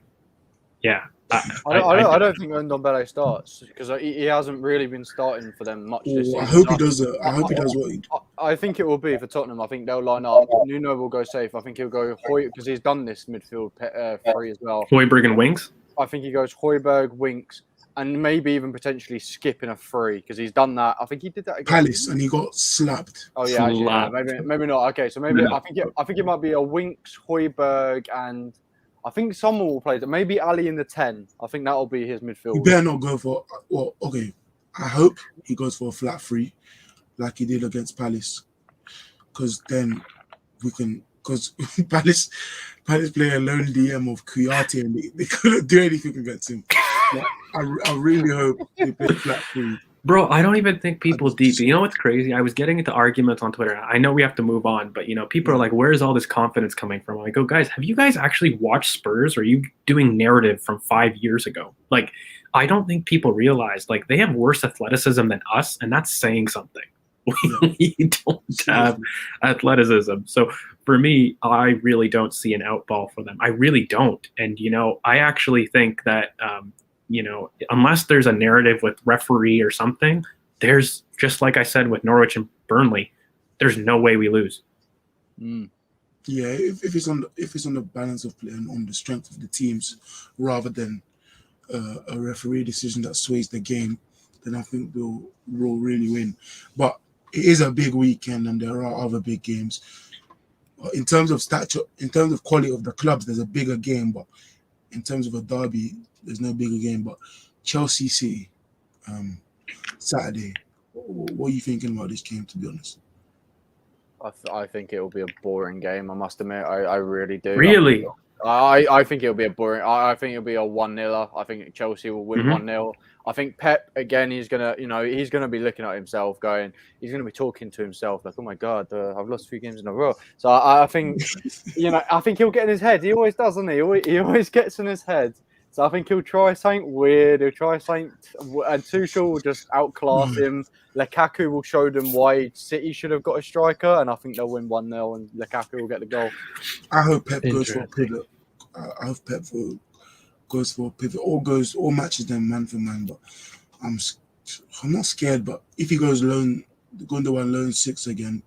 yeah. I don't think Ndombele starts because he hasn't really been starting for them much this season. I hope he does it. I hope he does what he. I think it will be for Tottenham. I think they'll line up. Nuno will go safe. I think he'll go Hoy because he's done this midfield three as well. Højbjerg and Winks. I think he goes Højbjerg, Winks, and maybe even potentially skipping a free because he's done that. I think he did that against Palace and he got slapped. Oh yeah, maybe not. Okay, so maybe I think it might be a Winks, Højbjerg, and I think someone will play. Maybe Ali in the 10. I think that'll be his midfield. He better not go for. Well, okay. I hope he goes for a flat 3, like he did against Palace, because then we can. Because Palace play a lone DM of Kouyaté and they couldn't do anything against him. Like, I really hope they play flat 3. Bro, I don't even think people deep. You know what's crazy? I was getting into arguments on Twitter. I know we have to move on, but people are like, "Where is all this confidence coming from?" I go, guys, have you guys actually watched Spurs? Or are you doing narrative from 5 years ago? Like, I don't think people realize like they have worse athleticism than us, and that's saying something. We don't have athleticism. So for me, I really don't see an outball for them. I really don't. And I actually think that. Unless there's a narrative with referee or something, there's just like I said with Norwich and Burnley, there's no way we lose. Yeah, if it's on the balance of play and on the strength of the teams, rather than a referee decision that sways the game, then I think we'll really win. But it is a big weekend, and there are other big games. In terms of stature, in terms of quality of the clubs, there's a bigger game, but in terms of a derby, there's no bigger game. But Chelsea City, Saturday. What are you thinking about this game, to be honest? I think it will be a boring game. I must admit, I really do. Really? I think it'll be a boring. I think it'll be a 1-0. I think Chelsea will win 1-0. I think Pep again. He's gonna be looking at himself, he's gonna be talking to himself like, "Oh my God, I've lost a few games in a row." So I think, I think he'll get in his head. He always does, doesn't he? He always gets in his head. So I think he'll try something weird. He'll try something, and Tuchel will just outclass him. Lukaku will show them why City should have got a striker, and I think they'll win 1-0, and Lukaku will get the goal. I hope Pep goes for a pivot. I hope Pep goes for a pivot, or matches them man for man. But I'm not scared. But if he goes lone 6 again,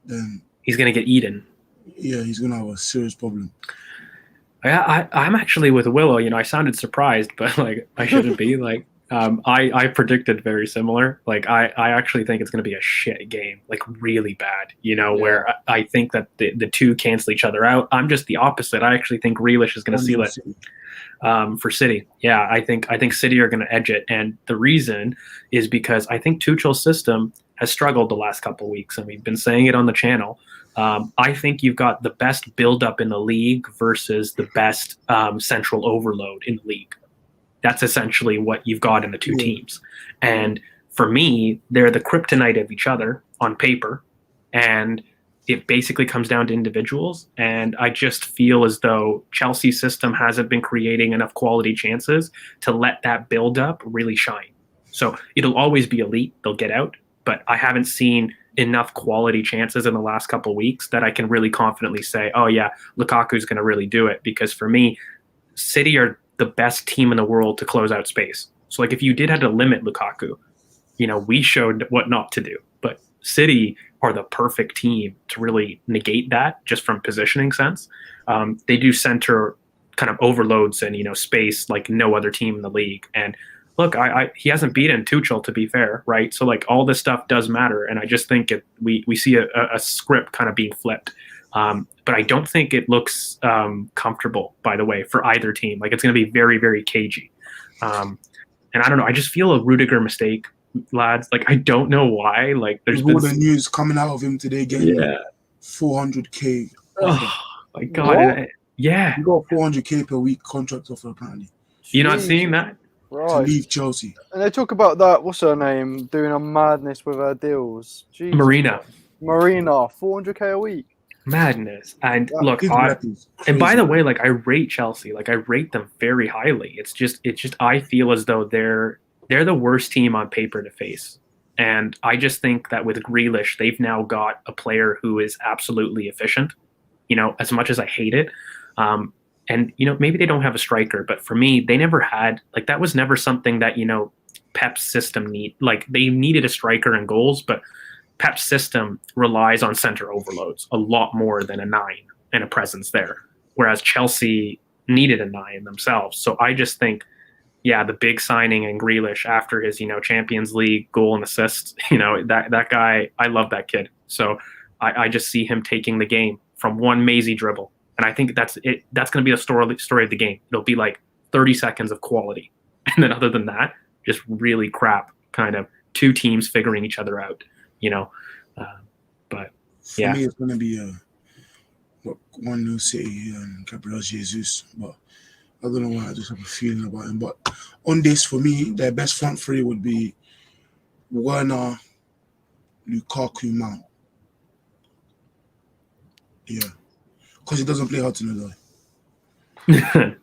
then he's gonna get eaten. Yeah, he's gonna have a serious problem. I'm actually with Willow. I sounded surprised, but like I shouldn't be. Like I predicted very similar. Like I actually think it's going to be a shit game, like really bad. Where I think that the two cancel each other out. I'm just the opposite. I actually think Grealish is going to seal it for City. Yeah, I think City are going to edge it, and the reason is because I think Tuchel's system has struggled the last couple of weeks, and we've been saying it on the channel. I think you've got the best build-up in the league versus the best central overload in the league. That's essentially what you've got in the two teams. And for me, they're the kryptonite of each other on paper. And it basically comes down to individuals. And I just feel as though Chelsea's system hasn't been creating enough quality chances to let that build-up really shine. So it'll always be elite. They'll get out. But I haven't seen enough quality chances in the last couple of weeks that I can really confidently say, oh yeah, Lukaku's going to really do it. Because for me, City are the best team in the world to close out space. So like if you did have to limit Lukaku, we showed what not to do. But City are the perfect team to really negate that just from positioning sense. They do center kind of overloads and, space like no other team in the league. And look, he hasn't beaten Tuchel, to be fair, right? So like all this stuff does matter, and I just think we see a script kind of being flipped. But I don't think it looks comfortable, by the way, for either team. Like it's going to be very, very cagey. And I don't know. I just feel a Rudiger mistake, lads. Like I don't know why. Like there's all the news coming out of him today, getting 400k. Oh my God! Yeah, he got 400k per week contract offer apparently. You're not seeing that? Right. To leave Chelsea. And they talk about that, what's her name, doing a madness with her deals. Jesus. Marina, 400k a week. Madness. And look, and by the way, like I rate Chelsea, like I rate them very highly. It's just I feel as though they're the worst team on paper to face And I just think that with Grealish, they've now got a player who is absolutely efficient, as much as I hate it. And, maybe they don't have a striker, but for me, they never had, that was never something that, Pep's system they needed a striker and goals, but Pep's system relies on center overloads a lot more than a 9 and a presence there. Whereas Chelsea needed a 9 themselves. So I just think, the big signing in Grealish after his, Champions League goal and assist, that guy, I love that kid. So I just see him taking the game from one mazy dribble. And I think that's it. That's going to be the story of the game. It'll be 30 seconds of quality. And then other than that, just really crap kind of two teams figuring each other out, but For me, it's going to be 1-0 City and Gabriel Jesus. But I don't know why, I just have a feeling about him. But on this, for me, their best front three would be Werner, Lukaku, Mount. Yeah. Because he doesn't play Hudson Odoi.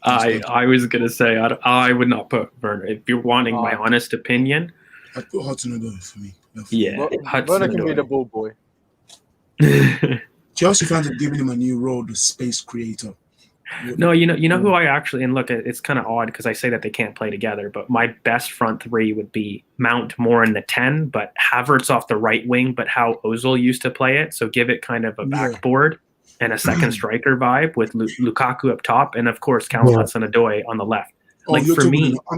I was going to say, I would not put Werner. If you're wanting my honest opinion. I'd put Hudson Odoi for me. Yeah. Werner can be the ball boy. Chelsea fans have given him a new role, the space creator. No, you know who I actually, and look, it's kind of odd because I say that they can't play together, but my best front three would be Mount more in the 10, but Havertz off the right wing, but how Ozil used to play it. So give it kind of a backboard and a second striker vibe with Lukaku up top, and of course Callum Hudson-Odoi on the left. I'm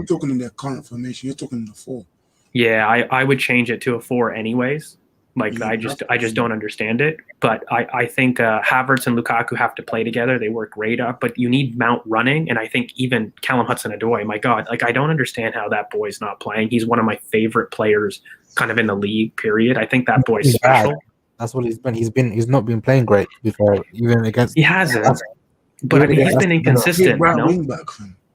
talking in their current formation. You're talking in the 4. Yeah, I would change it to a 4 anyways. I just don't understand it. But I think Havertz and Lukaku have to play together. They work great up, but you need Mount running. And I think even Callum Hudson-Odoi, my God, I don't understand how that boy's not playing. He's one of my favorite players kind of in the league, period. I think that boy's special. That's what he's been. He's not been playing great before, even against. He hasn't. But I mean, he's been inconsistent. Wing back.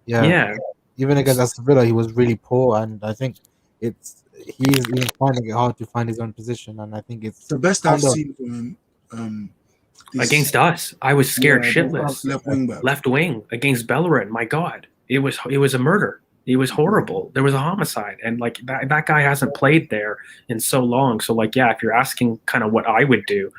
Yeah. Even against Aston Villa, he was really poor, and I think he's even finding it hard to find his own position, and I think it's the best I've seen from him. Against us, I was scared shitless. Left wing against Bellerin. My God, it was a murder. It was horrible. There was a homicide, and that guy hasn't played there in so long. So if you're asking kind of what I would do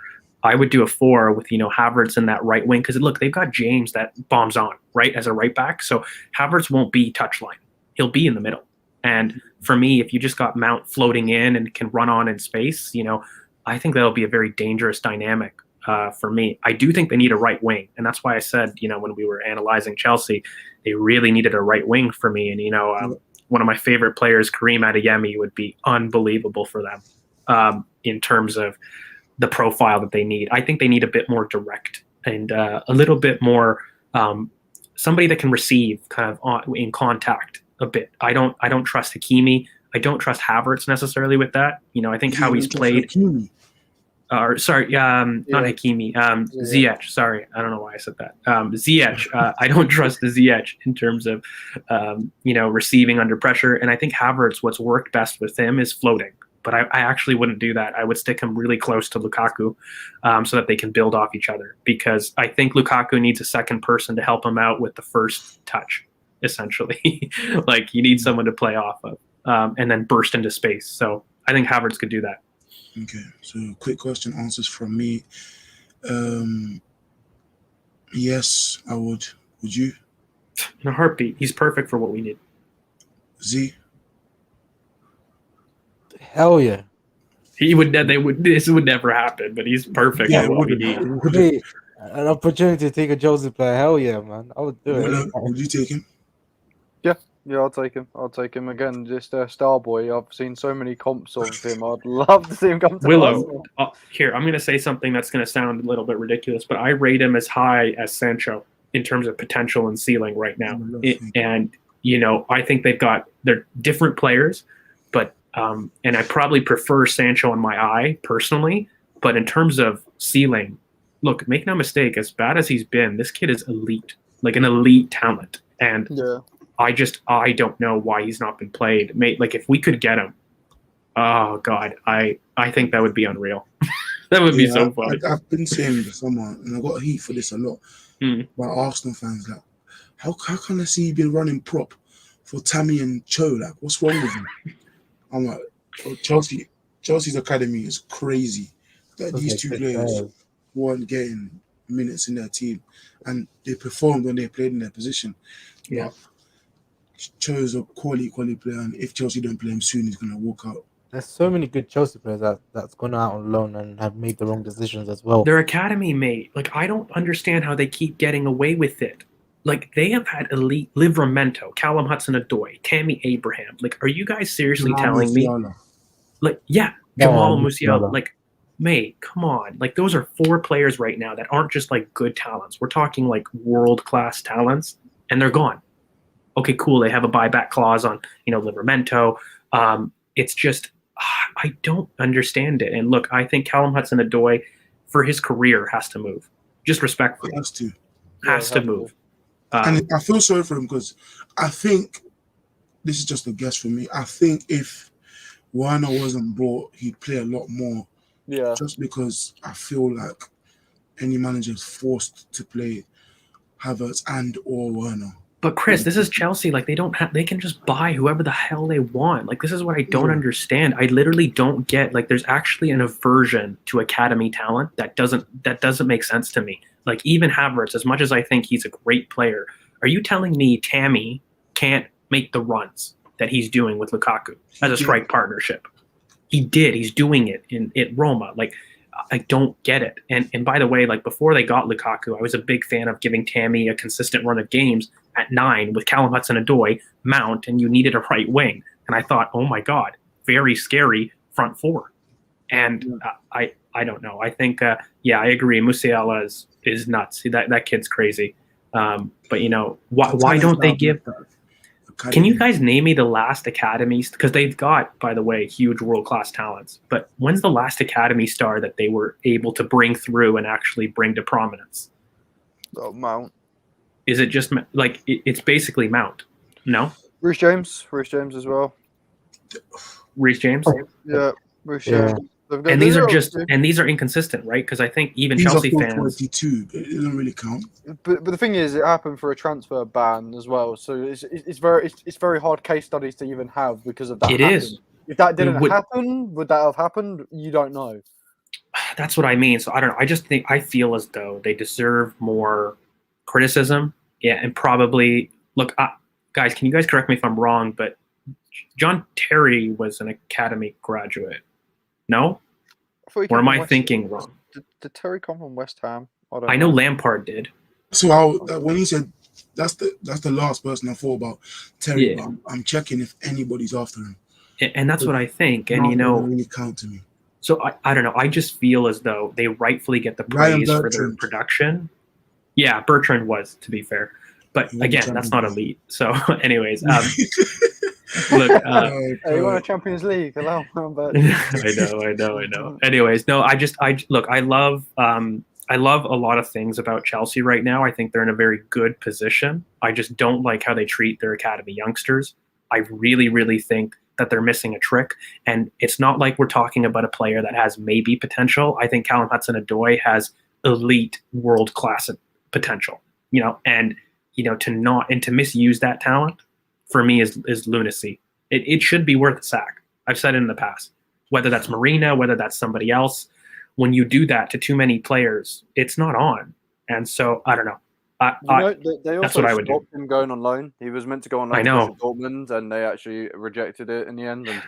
a 4 with Havertz in that right wing, because look, they've got James that bombs on right as a right back, so Havertz won't be touchline. He'll be in the middle. And for me, if you just got Mount floating in and can run on in space, I think that'll be a very dangerous dynamic for me. I do think they need a right wing. And that's why I said, when we were analyzing Chelsea, they really needed a right wing for me. And, one of my favorite players, Karim Adeyemi, would be unbelievable for them in terms of the profile that they need. I think they need a bit more direct and a little bit more somebody that can receive kind of in contact a bit. I don't trust Hakimi. I don't trust Havertz necessarily with that. I think how he's played. Not Hakimi. Ziyech. Sorry, I don't know why I said that. Ziyech. I don't trust the Ziyech in terms of receiving under pressure. And I think Havertz, what's worked best with him is floating. But I actually wouldn't do that. I would stick him really close to Lukaku so that they can build off each other. Because I think Lukaku needs a second person to help him out with the first touch, essentially. You need someone to play off of and then burst into space. So I think Havertz could do that. Okay, so quick question answers from me. Yes, I would. Would you? In a heartbeat. He's perfect for what we need. Z? Hell yeah. This would never happen, but he's perfect for what we need. An opportunity to take a Chelsea player, hell yeah, man. I would do it. Would you take him? Yeah, I'll take him. I'll take him again. Just a star boy. I've seen so many comps of him. I'd love to see him come to Willow. Here, I'm going to say something that's going to sound a little bit ridiculous, but I rate him as high as Sancho in terms of potential and ceiling right now. I think they're different players, but and I probably prefer Sancho in my eye personally. But in terms of ceiling, look, make no mistake, as bad as he's been, this kid is elite, an elite talent, and. Yeah. I don't know why he's not been played. If we could get him, oh God, I think that would be unreal. That would be so funny. I've been saying to someone, and I got heat for this a lot, by Arsenal fans, how can I see you been running prop for Tammy and Cho? What's wrong with him? I'm like, Chelsea's academy is crazy. That Those these are two good players weren't getting minutes in their team, and they performed when they played in their position. Yeah. But chose a quality player, and if Chelsea don't play him soon, he's gonna walk out. There's so many good Chelsea players that's gone out on loan and have made the wrong decisions as well. Their academy, mate. Like, I don't understand how they keep getting away with it. Like, they have had elite Livramento, Callum Hudson-Odoi, Tammy Abraham. Like, are you guys seriously telling me? Like, yeah, Jamal Musiala. Like, mate, come on. Like, those are 4 players right now that aren't just like good talents. We're talking like world-class talents, and they're gone. Okay, cool. They have a buyback clause on, Livramento. It's just, I don't understand it. And look, I think Callum Hudson-Odoi, for his career, has to move. Just respectfully. Has to move. And I feel sorry for him because I think, this is just a guess for me, I think if Werner wasn't bought, he'd play a lot more. Yeah. Just because I feel like any manager is forced to play Havertz and or Werner. But Chris, this is Chelsea. Like, they can just buy whoever the hell they want. Like, this is what I don't understand. I literally don't get, like, there's actually an aversion to academy talent that doesn't make sense to me. Like, even Havertz, as much as I think he's a great player, are you telling me Tammy can't make the runs that he's doing with Lukaku as a strike partnership? He did. He's doing it at Roma. Like, I don't get it. And by the way, like, before they got Lukaku, I was a big fan of giving Tammy a consistent run of games at 9 with Callum Hudson-Odoi, Mount, and you needed a right wing. And I thought, oh my God, very scary front 4. And I don't know. I think, I agree. Musiala is nuts. That kid's crazy. But, why don't they give... Can you guys name me the last academies? Because they've got, by the way, huge world-class talents. But when's the last academy star that they were able to bring through and actually bring to prominence? Oh, Mount. Is it just like it's basically Mount? No. Reece James as well. Reece James. Yeah, Reece James. And these are inconsistent, right? Because I think even Chelsea fans. 22, it doesn't really count. But the thing is, it happened for a transfer ban as well, so it's very hard case studies to even have because of that. It is. If that didn't happen, would that have happened? You don't know. That's what I mean. So I don't know. I feel as though they deserve more criticism. Yeah, and probably look, guys. Can you guys correct me if I'm wrong? But John Terry was an academy graduate. No? Or am I thinking wrong? Did Terry come from West Ham? I know Lampard did. So when he said that's the last person I thought about Terry, but I'm checking if anybody's after him. And that's what I think. And doesn't really count to me. So I don't know. I just feel as though they rightfully get the praise for their production. Yeah, Bertrand was, to be fair. But again, that's not elite. So anyways, look, you won a Champions League. Allow him, I know. Anyways, no, I love a lot of things about Chelsea right now. I think they're in a very good position. I just don't like how they treat their academy youngsters. I really, really think that they're missing a trick. And it's not like we're talking about a player that has maybe potential. I think Callum Hudson-Odoi has elite world-class potential, and to misuse that talent for me is lunacy. It should be worth a sack. I've said it in the past, whether that's Marina, whether that's somebody else. When you do that to too many players, it's not on. And so I don't know. They also stopped him going on loan. He was meant to go on loan to Dortmund, and they actually rejected it in the end and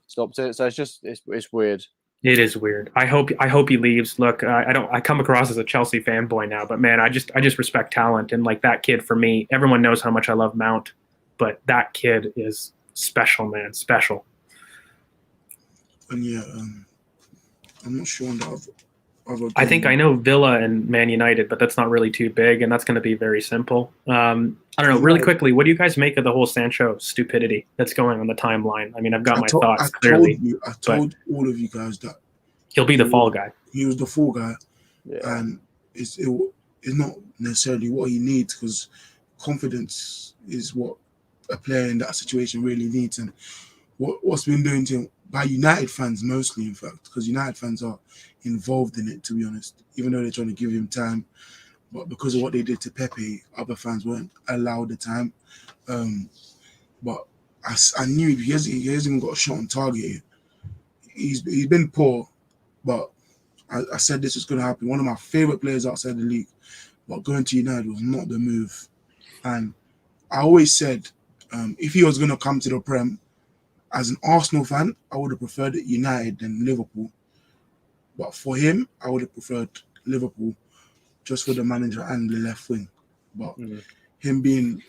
stopped it. So it's weird. It is weird. I hope he leaves. Look, I come across as a Chelsea fanboy now, but man, I just respect talent, and like that kid for me, everyone knows how much I love Mount, but that kid is special, man, special. And yeah, I'm not sure on the other I think I know Villa and Man United, but that's not really too big, and that's going to be very simple. I don't know. Really quickly, what do you guys make of the whole Sancho stupidity that's going on the timeline? I mean, I've got my thoughts clearly. I told all of you guys that he'll be the fall guy. He was the fall guy, and it's not necessarily what he needs, because confidence is what a player in that situation really needs, and what's been doing to him by United fans mostly, in fact, because United fans are involved in it, to be honest, even though they're trying to give him time. But because of what they did to Pepe, other fans weren't allowed the time. But I knew he hasn't even got a shot on target. he's been poor, but I said this was going to happen. One of my favorite players outside the league, but going to United was not the move. And I always said, if he was going to come to the Prem, as an Arsenal fan, I would have preferred United than Liverpool. But for him, I would have preferred Liverpool just for the manager and the left wing. But him being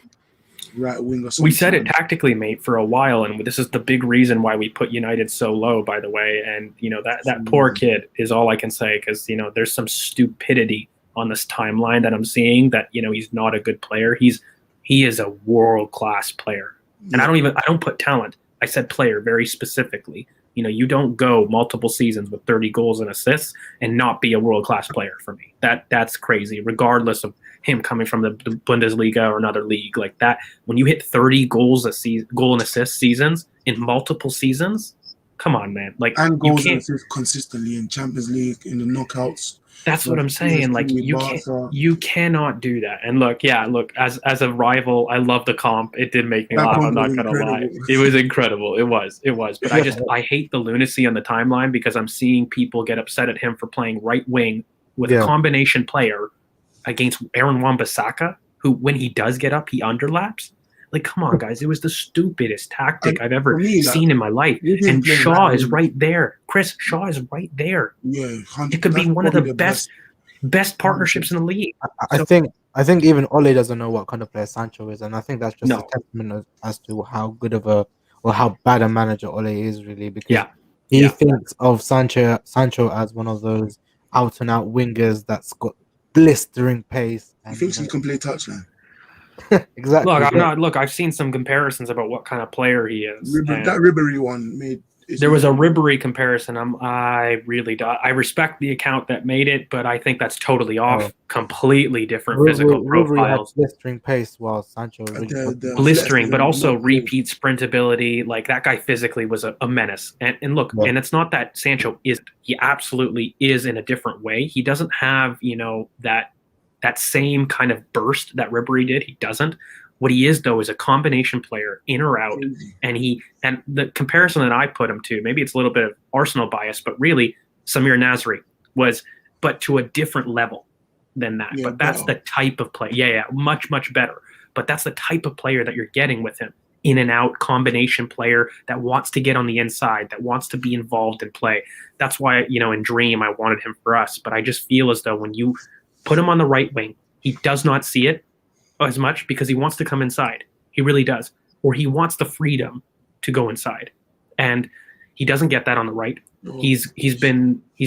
right winger. We said it tactically, mate, for a while, and this is the big reason why we put United so low, by the way. And that poor kid is all I can say, because there's some stupidity on this timeline that I'm seeing that he's not a good player. He is a world-class player, and I don't put talent. I said player very specifically. You don't go multiple seasons with 30 goals and assists and not be a world-class player for me. That's crazy, regardless of him coming from the Bundesliga or another league like that. When you hit 30 goal and assist seasons in multiple seasons, come on, man. And goals and assists consistently in Champions League, in the knockouts. That's what I'm saying. You cannot do that. And look, as a rival, I love the comp. It did make me laugh. I'm not gonna lie. It was incredible. It was. But I hate the lunacy on the timeline, because I'm seeing people get upset at him for playing right wing with a combination player against Aaron Wan-Bissaka, who, when he does get up, he underlaps. Come on, guys. It was the stupidest tactic I've ever seen in my life. And Shaw is right there. Chris, Shaw is right there. Yeah, it could be one of the best partnerships in the league. I think even Ole doesn't know what kind of player Sancho is, and I think that's just a testament as to how good of or how bad a manager Ole is, really, because he thinks of Sancho as one of those out and out wingers that's got blistering pace. He thinks he can play touchline. Exactly. Look, I've seen some comparisons about what kind of player he is. That Ribery one made. There was a Ribery comparison. I respect the account that made it, but I think that's totally off. Completely different physical profiles. Blistering pace, while Sancho blistering, but also repeat sprintability. That guy physically was a menace. And look, and it's not that Sancho isn't. He absolutely is in a different way. He doesn't have that same kind of burst that Ribery did. He doesn't. What he is, though, is a combination player, in or out. And the comparison that I put him to, maybe it's a little bit of Arsenal bias, but really Samir Nasri was, but to a different level than that. But that's the type of play. Yeah, much, much better. But that's the type of player that you're getting with him. In and out combination player that wants to get on the inside, that wants to be involved in play. That's why, in Dream, I wanted him for us. But I just feel as though when you put him on the right wing, he does not see it as much, because he wants to come inside. He really does. Or he wants the freedom to go inside. And he doesn't get that on the right. He's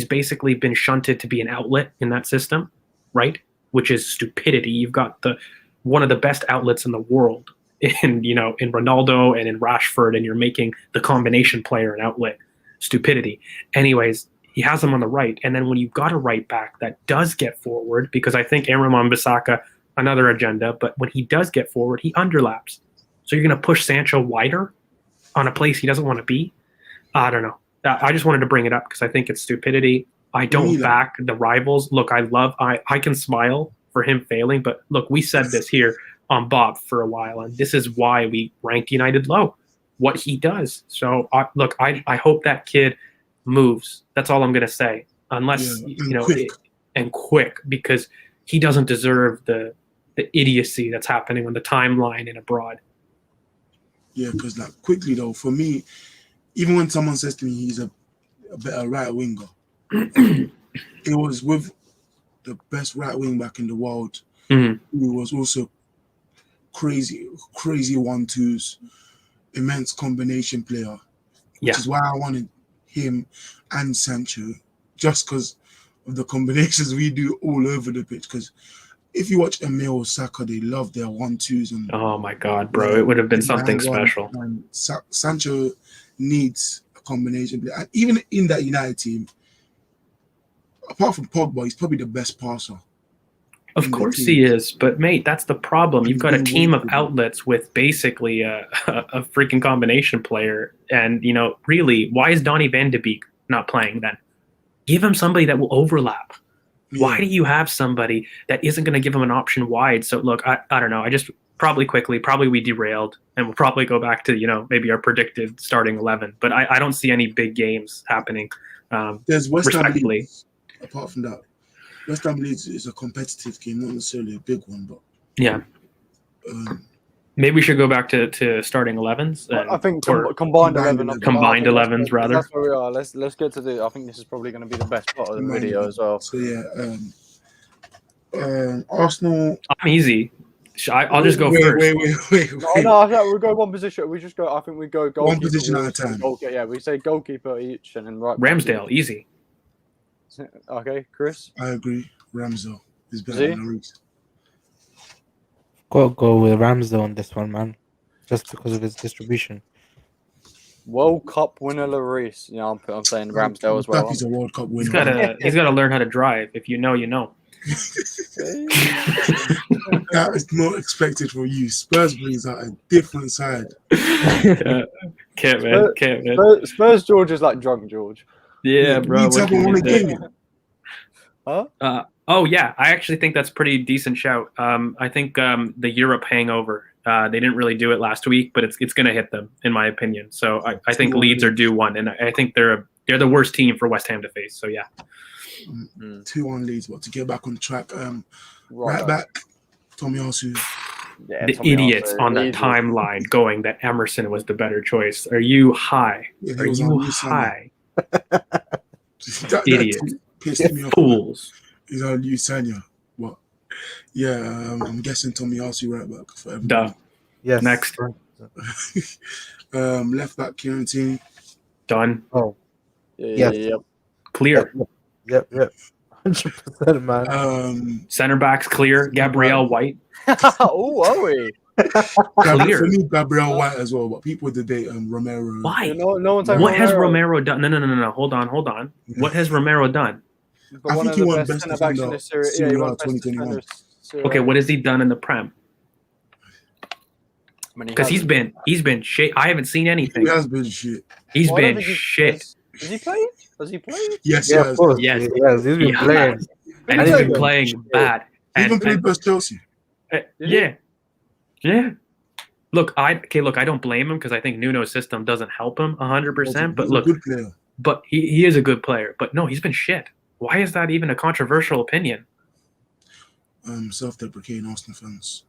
basically been shunted to be an outlet in that system, right? Which is stupidity. You've got one of the best outlets in the world in Ronaldo and in Rashford, and you're making the combination player an outlet. Stupidity. Anyways, he has him on the right. And then when you've got a right back that does get forward, because I think Aaron Wan-Bissaka, another agenda, but when he does get forward, he underlaps. So you're going to push Sancho wider on a place he doesn't want to be? I don't know. I just wanted to bring it up because I think it's stupidity. I don't back the rivals. Look, I can smile for him failing, but look, we said this here on BoP for a while, and this is why we ranked United low, what he does. So, I hope that kid moves. That's all I'm going to say. Unless, quick, because he doesn't deserve the idiocy that's happening on the timeline and abroad. Yeah, because quickly though, for me, even when someone says to me he's a better right winger, it was with the best right wing back in the world, who was also crazy 1-2s, immense combination player, which is why I wanted him and Sancho, just because of the combinations we do all over the pitch. Because if you watch Emil or Saka, they love their 1-2s. And oh my God, bro, it would have been something special. And Sancho needs a combination player. And even in that United team, apart from Pogba, he's probably the best passer. Of course he is, but mate, that's the problem. You've got a team of outlets with basically a freaking combination player. And, really, why is Donny van de Beek not playing then? Give him somebody that will overlap. Why do you have somebody that isn't going to give him an option wide? So look, I don't know. probably quickly. Probably we derailed, and we'll probably go back to maybe our predicted starting 11. But I don't see any big games happening. There's West Ham respectfully. Leeds. Apart from that, West Ham Leeds is a competitive game, not necessarily a big one, but Yeah. Maybe we should go back to starting 11s. I think or combined combined 11. 11. Combined 11s, rather. That's where we are. Let's get to the. I think this is probably going to be the best part of the video as well. So yeah, Arsenal. I'm easy. I'll just go first. Wait. No, I think we'll go one position. We just go. I think we go goalkeeper. One position at a time. Yeah, we say goalkeeper each, and then right. Ramsdale, easy. Okay, Chris. I agree. Ramsdale is better See? than Lloris. Got to go with Ramsdale on this one, man. Just because of his distribution. World Cup winner Lloris. Yeah, I'm saying Ramsdale as well. He's a World Cup winner. He's gotta learn how to drive. If you know, you know. That is not expected from you. Spurs brings out a different side. Can't man. Spurs George is like drunk George. Yeah, bro. Leeds haven't won a game. Huh? Oh yeah, I actually think that's pretty decent shout. I think the Europe hangover. They didn't really do it last week, but it's going to hit them, in my opinion. So I think Leeds are due one, and I think they're the worst team for West Ham to face. So yeah, 2-1 Leeds. But to get back on track, right back, Tomiyasu. Yeah, the idiots on the timeline going that Emerson was the better choice. Are you high? Yeah, he Are was you on high? that Idiot. pissed me off. Fools. He's on Lusanya. What? Yeah, I'm guessing Tomiyasu right back for everyone. Duh. Yes. Next. Left back Kieran Tierney. Done. Oh, Yeah. Yes. Clear. yep. 100%, man. Center backs clear. Gabrielle White. Oh, are we? Clear. For me, Gabriel White as well, but people debate Romero. Why? No one's saying What has Romero done? No. Hold on. What has Romero done? I think he won best centre-backs in defender the Serie. Serie Yeah, he A won best 2021. defender Serie A. Okay, what has he done in the Prem? I mean, Because he's been shit. I haven't seen anything. He has been shit. He's Well, I don't been think shit. Has he played? Has he played? Yes, Yeah, he of has. course. Yes. Yes, he's been Yeah. playing. And he's been Yeah. playing bad. He even And, played versus Chelsea. yeah. Look, I don't blame him because I think Nuno's system doesn't help him 100%. But He's a look, good player. but he is a good player. But no, he's been shit. Why is that even a controversial opinion? Self-deprecating Arsenal fans.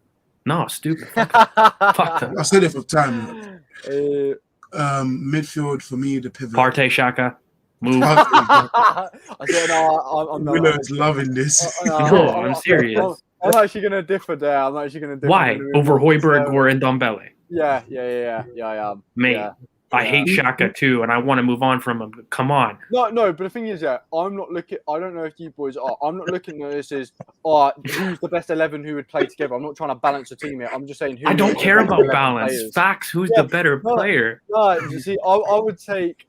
No, stupid. Fuck them. I said it for time. Midfield for me, the pivot. Partey, Shaka, move. I said no. I'm not. Willard's loving this. No, I'm serious. I'm actually gonna differ there. Why? Over Højbjerg or Ndombele? Yeah, I am. Mate, Yeah. I hate Shaka too, and I want to move on from him. But come on. No, but the thing is, I'm not looking. I don't know if you boys are. I'm not looking at this as, who's the best 11 who would play together. I'm not trying to balance the team here. I'm just saying who. I don't is care the best about 11 balance. players. Facts. Who's the better player? No, you see, I would take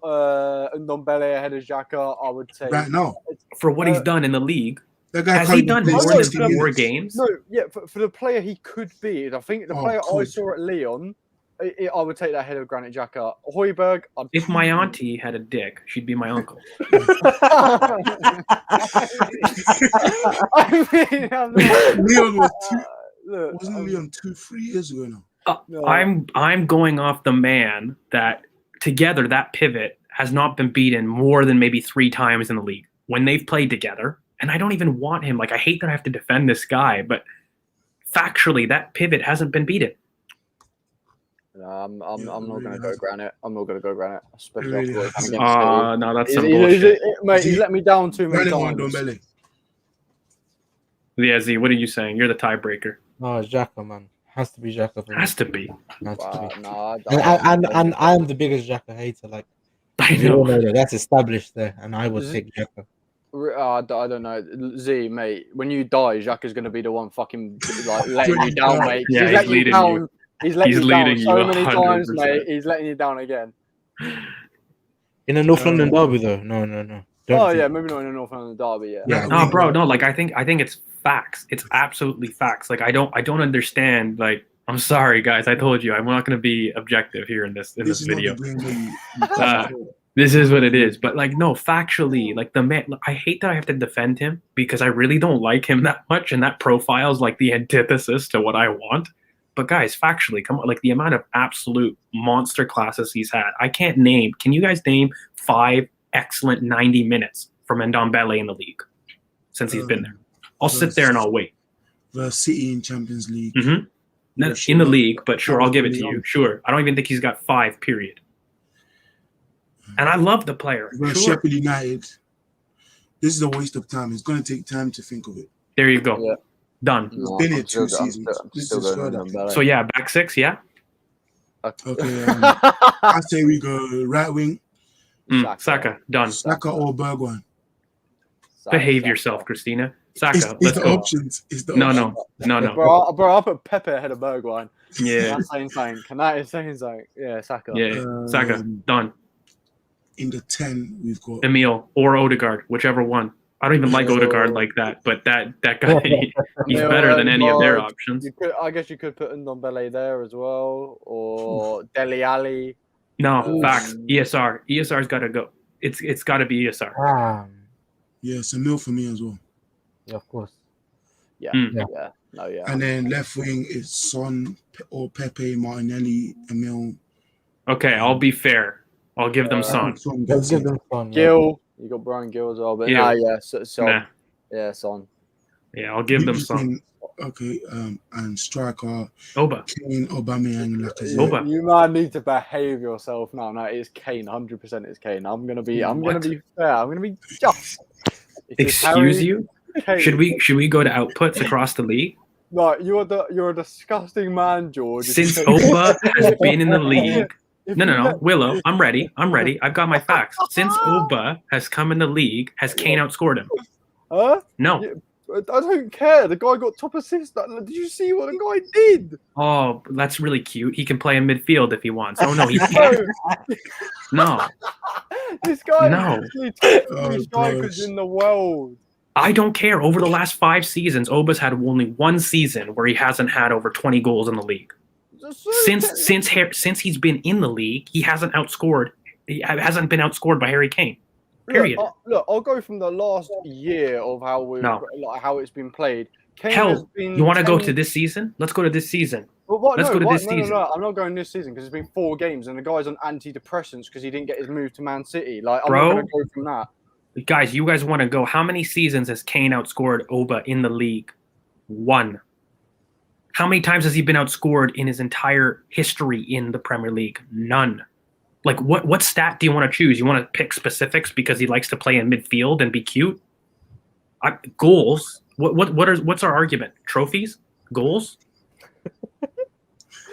Ndombele ahead of Xhaka. I would take Right now. For what he's done in the league, That guy has can't he even done play more 60 than 4 minutes. games? No, yeah, for the player he could be. I think the player I saw at Lyon, I would take that ahead of Granit Xhaka. Højbjerg. If my auntie had a dick, she'd be my uncle. Leon was Look, wasn't Leon 2-3 years ago now. no. I'm going off the man that together that pivot has not been beaten more than maybe 3 times in the league when they've played together. And I don't even want him. Like, I hate that I have to defend this guy, but factually, that pivot hasn't been beaten. No, I'm not really going to go has. Granite. I'm not going to go Granite, especially Really after what has. he's done against City. No, that's some He's- bullshit. Mate, he's let me down too many Running on times. Ndombele. Yeah, Z, what are you saying? You're the tiebreaker. No, it's Xhaka, man. Has to be Xhaka for me. Has to be. Has to Wow, be. no, And I'm the biggest Xhaka hater. Like, I you all know. know that. That's established there, and I would Is take Xhaka. I don't know. Z, mate, when you die, Jacques is going to be the one fucking like letting you down, mate. Yeah, he's letting leading down. you. He's letting He's you down leading so you many times, 100%. mate. He's letting you down again. In a North London derby, though. No. Don't Oh think- yeah, maybe not in a North London derby. Yeah. Yeah. No, bro, no. Like, I think it's facts. It's absolutely facts. Like, I don't understand. Like, I'm sorry, guys. I told you I'm not going to be objective here in this This is not video. the game where you Uh, This is what it is. But like, no, factually, like the man, I hate that I have to defend him because I really don't like him that much, and that profile is like the antithesis to what I want. But guys, factually, come on, like the amount of absolute monster classes he's had. I can't name. Can you guys name 5 excellent 90 minutes from Ndombele in the league since he's been there? I'll sit there and I'll wait. The City in Champions League. Mm-hmm. Not in the league, but sure, I'll give it to you. Sure. I don't even think he's got 5, period. And I love the player. Well, sure. Sheffield United. This is a waste of time. It's going to take time to think of it. There you go. Yeah. Done. He's been here 2 seasons. This is further. So yeah, back 6, yeah? Okay. I say we go right wing. Saka, done. Saka or Bergwijn. Behave yourself, Christina. Saka, It's let's the go. options. It's the No, options. no. Bro, I put Pepe ahead of Bergwijn. Yeah. That's saying something. That is saying something. Yeah, Saka. Yeah, Saka, done. In the 10, we've got Emil or Odegaard, whichever one. I don't even like Odegaard like that, but that guy, he's better than any of their options. I guess you could put Ndombele there as well, or Dele Alli. No, facts. ESR. ESR's got to go. It's got to be ESR. yeah, it's a mill for me as well. Yeah, of course. Yeah. And then left wing is Son or Pepe, Martinelli, Emil. Okay, I'll be fair. I'll give them Son. Son Let's gets give it. them fun. Gil. You got Brian Gill as well, but Yeah. Son. Nah. Yeah, Son. Yeah, I'll give them Son. Okay, and striker Oba. Kane, Aubameyang, Lacazette. Oba. You might need to behave yourself now. No, it's Kane. 100% it's Kane. I'm gonna be fair. I'm gonna be just. Excuse you? Kane. Should we go to outputs across the league? No, you're a disgusting man, George. Since Oba has been in the league. No. Willow, I'm ready. I've got my facts. Since Oba has come in the league, has Kane outscored him? Huh? No. Yeah, I don't care. The guy got top assist. Did you see what the guy did? Oh, that's really cute. He can play in midfield if he wants. Oh, no, he can't. No. This guy No. is literally top Oh, 3 strikers gosh. in the world. I don't care. Over the last 5 seasons, Oba's had only 1 season where he hasn't had over 20 goals in the league. Since he's been in the league, he hasn't been outscored by Harry Kane. Period. Look, I'll go from the last year of how it's been played. Kane has Hell, been you want to go 10 to this season? Let's go to this season. Let's go to this season. No, I'm not going this season because it's been 4 games and the guy's on antidepressants because he didn't get his move to Man City. Like, I'm not going to go from that. Guys, you guys want to go. How many seasons has Kane outscored Oba in the league? 1. How many times has he been outscored in his entire history in the Premier League? None. Like, what stat do you want to choose? You want to pick specifics because he likes to play in midfield and be cute? Goals? What's our argument? Trophies? Goals?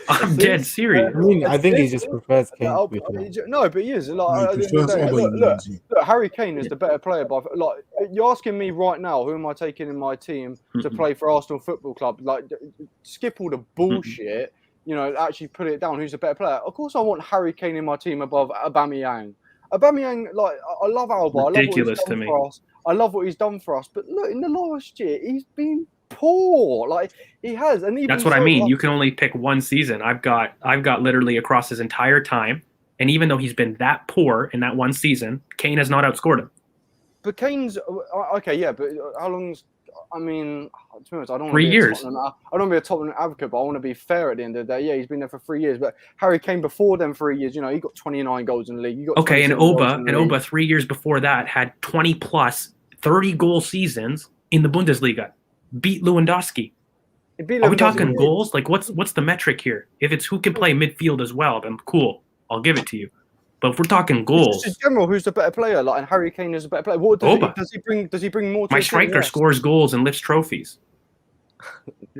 I'm dead serious. I mean, I think he just prefers Kane. To be fair. No, but he is. No, he prefers Aubameyang. Look, Harry Kane is the better player. But like, you're asking me right now, who am I taking in my team to play for Arsenal Football Club? Like, skip all the bullshit. You know, actually put it down. Who's the better player? Of course, I want Harry Kane in my team above Aubameyang. Aubameyang, like, I love Alba. Ridiculous to me. I love what he's done for us. But look, in the last year, he's been poor. Like, he has. And even that's what I mean. You can only pick 1 season. I've got literally across his entire time, and even though he's been that poor in that 1 season, Kane has not outscored him. But Kane's okay, yeah. But how long's? I mean, to be honest, I don't want 3 to be years. I don't want to be a Tottenham advocate, but I want to be fair at the end of the day. Yeah, he's been there for 3 years. But Harry Kane before them 3 years, you know, he got 29 goals in the league. Okay, and Oba 3 years before that had 20 plus 30 goal seasons in the Bundesliga. Beat Lewandowski. Are we talking goals? Like, what's the metric here? If it's who can play midfield as well, then cool, I'll give it to you. But if we're talking goals, in general, who's the better player? Like, and Harry Kane is a better player. What does he bring? Does he bring more? To my the team? striker scores goals and lifts trophies.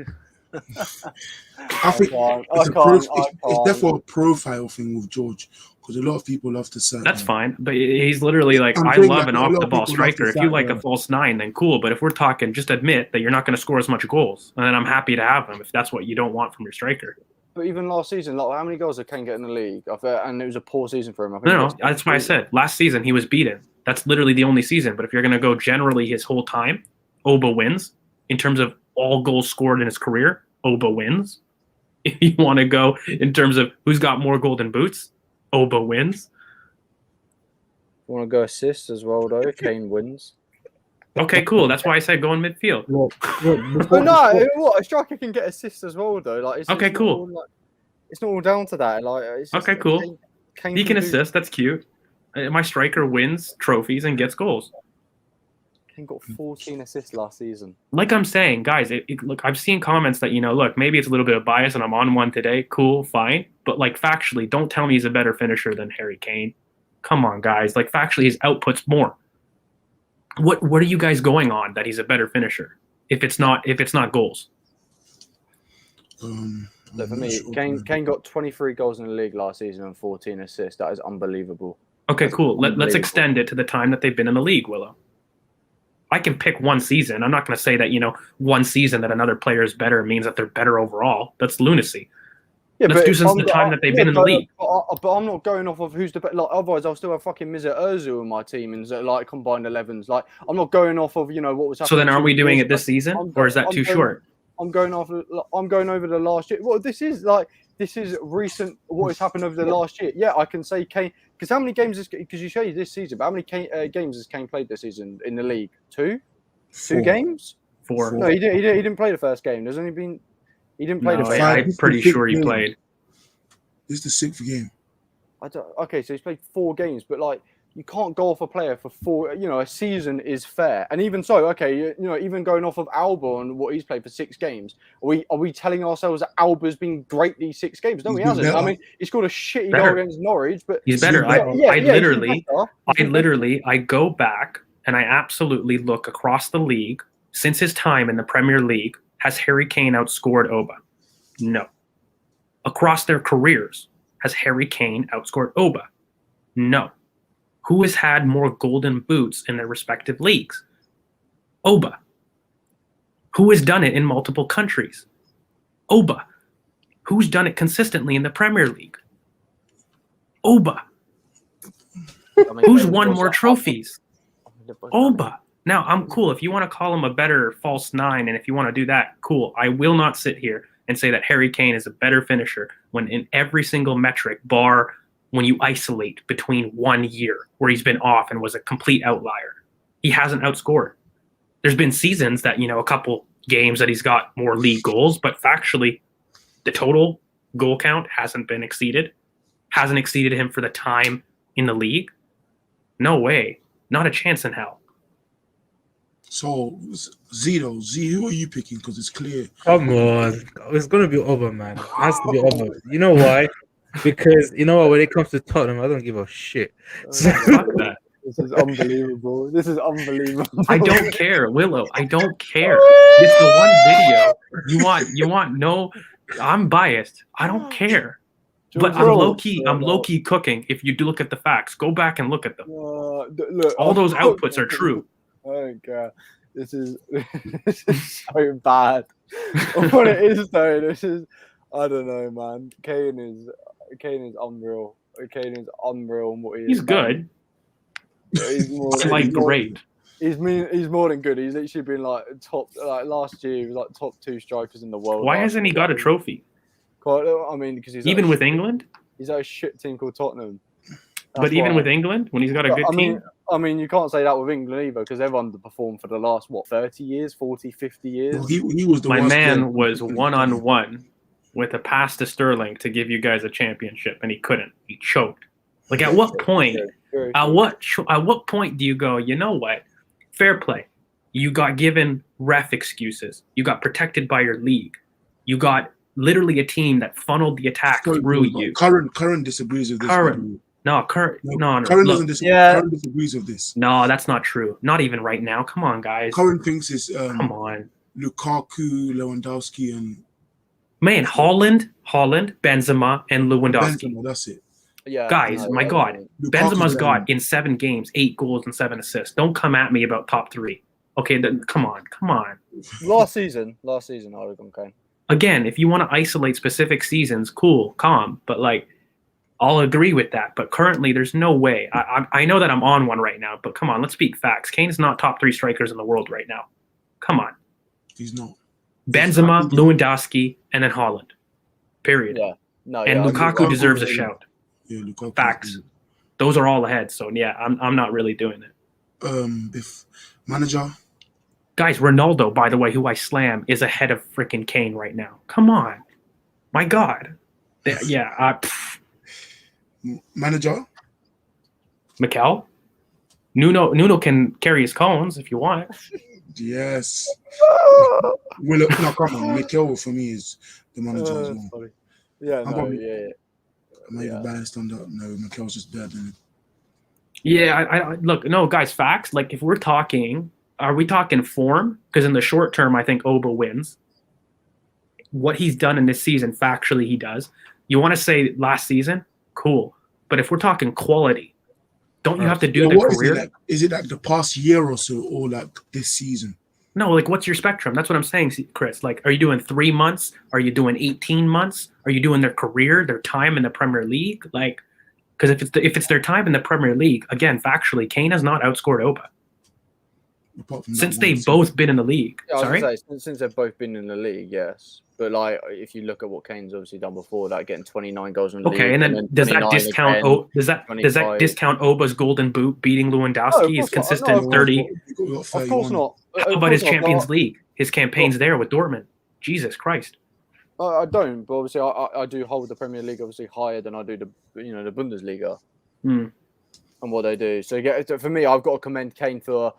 I think it's therefore a profile thing with George because a lot of people love to say that's fine, but he's literally like, I love an off-the-ball striker. If you like a false 9, then cool. But if we're talking, just admit that you're not going to score as much goals, and then I'm happy to have him if that's what you don't want from your striker. But even last season, like, how many goals did Kane get in the league? And it was a poor season for him. No, that's why I said last season he was beaten. That's literally the only season. But if you're going to go generally his whole time, Oba wins. In terms of all goals scored in his career, Oba wins. If you want to go in terms of who's got more golden boots, Oba wins. Want to go assists as well, though? Kane wins. Okay, cool. That's why I said go in midfield. Well, But no, what a striker can get assists as well, though. Like, Okay, it's cool. Not all, like, it's not all down to that. Like, it's just, Okay, cool. Kane He can do- assist. That's cute. My striker wins trophies and gets goals. Kane got 14 assists last season. Like I'm saying, guys, look, I've seen comments that, look, maybe it's a little bit of bias and I'm on one today. Cool, fine. But, like, factually, don't tell me he's a better finisher than Harry Kane. Come on, guys. Like, factually, his output's more. What are you guys going on that he's a better finisher if it's not goals? Look, for me, Kane got 23 goals in the league last season and 14 assists. That is unbelievable. Okay, That's cool. Let's unbelievable. extend it to the time that they've been in the league, Willow. I can pick one season. I'm not going to say that, one season that another player is better means that they're better overall. That's lunacy. Yeah, Let's but do since the time that they've been in the league. But I'm not going off of who's the best. Like, otherwise, I'll still have fucking Mesut Ozil in my team in like combined 11s. Like, I'm not going off of what was happening. So then, aren't we doing it this season, or is that too short? I'm going over the last year. Well, this is recent. What has happened over the last year? Yeah, I can say Kane. Because how many games is because you say this season? But how many games has Kane played this season in the league? Two games. 4. No, he didn't play the first game. There's only been. He didn't play No, the first. I'm pretty sure he played. This is the 6th game. Okay, so he's played 4 games, but like you can't go off a player for 4. A season is fair, and even so, okay, even going off of Alba and what he's played for 6 games, are we telling ourselves that Alba's been great these 6 games? No, he hasn't. Better. I mean, he scored a shitty goal against Norwich, but He's better. I go back and I absolutely look across the league since his time in the Premier League. Has Harry Kane outscored Oba? No. Across their careers, has Harry Kane outscored Oba? No. Who has had more golden boots in their respective leagues? Oba. Who has done it in multiple countries? Oba. Who's done it consistently in the Premier League? Oba. Who's won more trophies? Oba. Now, I'm cool. If you want to call him a better false 9, and if you want to do that, cool. I will not sit here and say that Harry Kane is a better finisher when in every single metric, bar when you isolate between 1 year where he's been off and was a complete outlier, he hasn't outscored. There's been seasons that, a couple games that he's got more league goals, but factually, the total goal count hasn't exceeded him for the time in the league. No way. Not a chance in hell. So, Zito, who are you picking? Because it's clear. Come on, it's gonna be over, man. It has to be over. You know why? Because you know what? When it comes to Tottenham, I don't give a shit. So, Fuck that. This is unbelievable. I don't care, Willow. I don't care. It's the one video you want. No, I'm biased. I don't care. But I'm low key cooking. If you do look at the facts, go back and look at them. All those outputs are true. Oh god, this is so bad. What it is though, I don't know, man. Kane is unreal. Kane is unreal in what he is. He's good. He's more great. He's more than good. He's literally been like top. Like last year, he was like top 2 strikers in the world. Why hasn't he got a trophy? I mean, because he's even with England. He's at a shit team called Tottenham. But even with England, when he's got a good team. I mean, you can't say that with England either because they've underperformed for the last 30 years, 40, 50 years. Well, he was the My man player. was 1-on-1 with a pass to Sterling to give you guys a championship, and he couldn't. He choked. Like at what point? At what point do you go? You know what? Fair play. You got given ref excuses. You got protected by your league. You got literally a team that funneled the attack through you. Current disagrees with this. Current Current disagrees with this. No, that's not true. Not even right now. Come on, guys. Current thinks it's come on. Lukaku, Lewandowski, and Haaland, Benzema, and Lewandowski. Benzema, that's it. Yeah, guys, my God, Benzema's got in 7 games 8 goals and 7 assists. Don't come at me about top 3. Okay, then come on. Last season, I would have gone Kane. Again, if you want to isolate specific seasons, cool, calm, but like, I'll agree with that. But currently, there's no way. I know that I'm on one right now, but come on, let's speak facts. Kane's not top 3 strikers in the world right now. Come on. He's not. Benzema, Lewandowski, and then Haaland. Period. Yeah. No. And Lukaku deserves a shout. Yeah, Lukaku. Facts. Those are all ahead. So yeah, I'm not really doing it. If manager, Guys, Ronaldo, by the way, who I slam, is ahead of freaking Kane right now. Come on. My God. Yeah. manager, Mikel? Nuno can carry his cones if you want. yes. Well, no, come on. Mikel for me is the manager as well. Sorry. Yeah, I'm no, probably- yeah. I'm not even biased on that. No, Mikel's just better than it. Yeah, I look, no, guys, facts. Like, if we're talking, are we talking form? Because in the short term, I think Oba wins. What he's done in this season, factually, he does. You want to say last season? Cool. But if we're talking quality, don't you have to do the what career? Is it like the past year or so, or like this season? No, like, what's your spectrum? That's what I'm saying, Chris. Like, are you doing 3 months? Are you doing 18 months? Are you doing their career, their time in the Premier League? Like, because if it's their time in the Premier League, again, factually, Kane has not outscored Oba Apart from that since one they've season. both been in the league. Yeah, I was Sorry. gonna say, since they've both been in the league, yes. But like, if you look at what Kane's obviously done before, like getting 29 goals in the league, Okay, and then does that 29 discount? again, Does that 25. discount Oba's golden boot beating No, Lewandowski? of His course not. consistent No, 30. You got Of course 31. not. How about his Champions League? His campaigns there with Dortmund. Jesus Christ. I don't, but obviously I do hold the Premier League obviously higher than I do the Bundesliga Hmm. and what they do. So for me, I've got to commend Kane for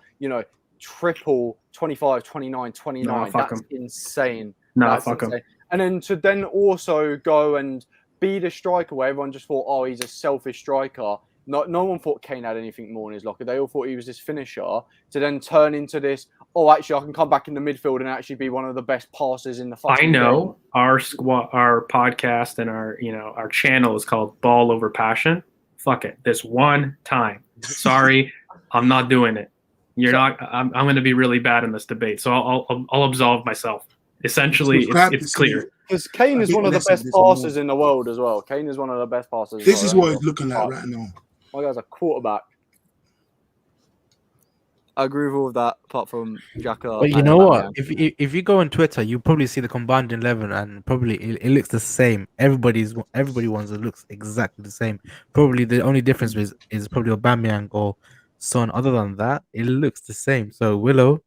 triple 25, 29, 29. Nah, fuck That's him. insane. Nah, That's fuck him. insane. And then to then also go and be the striker where everyone just thought, oh, he's a selfish striker. No one thought Kane had anything more in his locker. They all thought he was this finisher. To then turn into this, oh, actually, I can come back in the midfield and actually be one of the best passers in the fucking I know game. our squad, our podcast, and our channel is called Ball Over Passion. Fuck it, this one time. Sorry, I'm not doing it. You're not. I'm going to be really bad in this debate, so I'll absolve myself. Essentially, it's clear. Because Kane is I think one of the listen, best there's more. passers in the world as well. Kane is one of the best passers. This is what it's looking like right now. My guy's a quarterback. I agree with all of that, apart from Xhaka. But you know what? If you go on Twitter, you probably see the combined 11, and probably it looks the same. Everybody wants it looks exactly the same. Probably the only difference is probably Aubameyang or Son. Other than that, it looks the same. So Willow,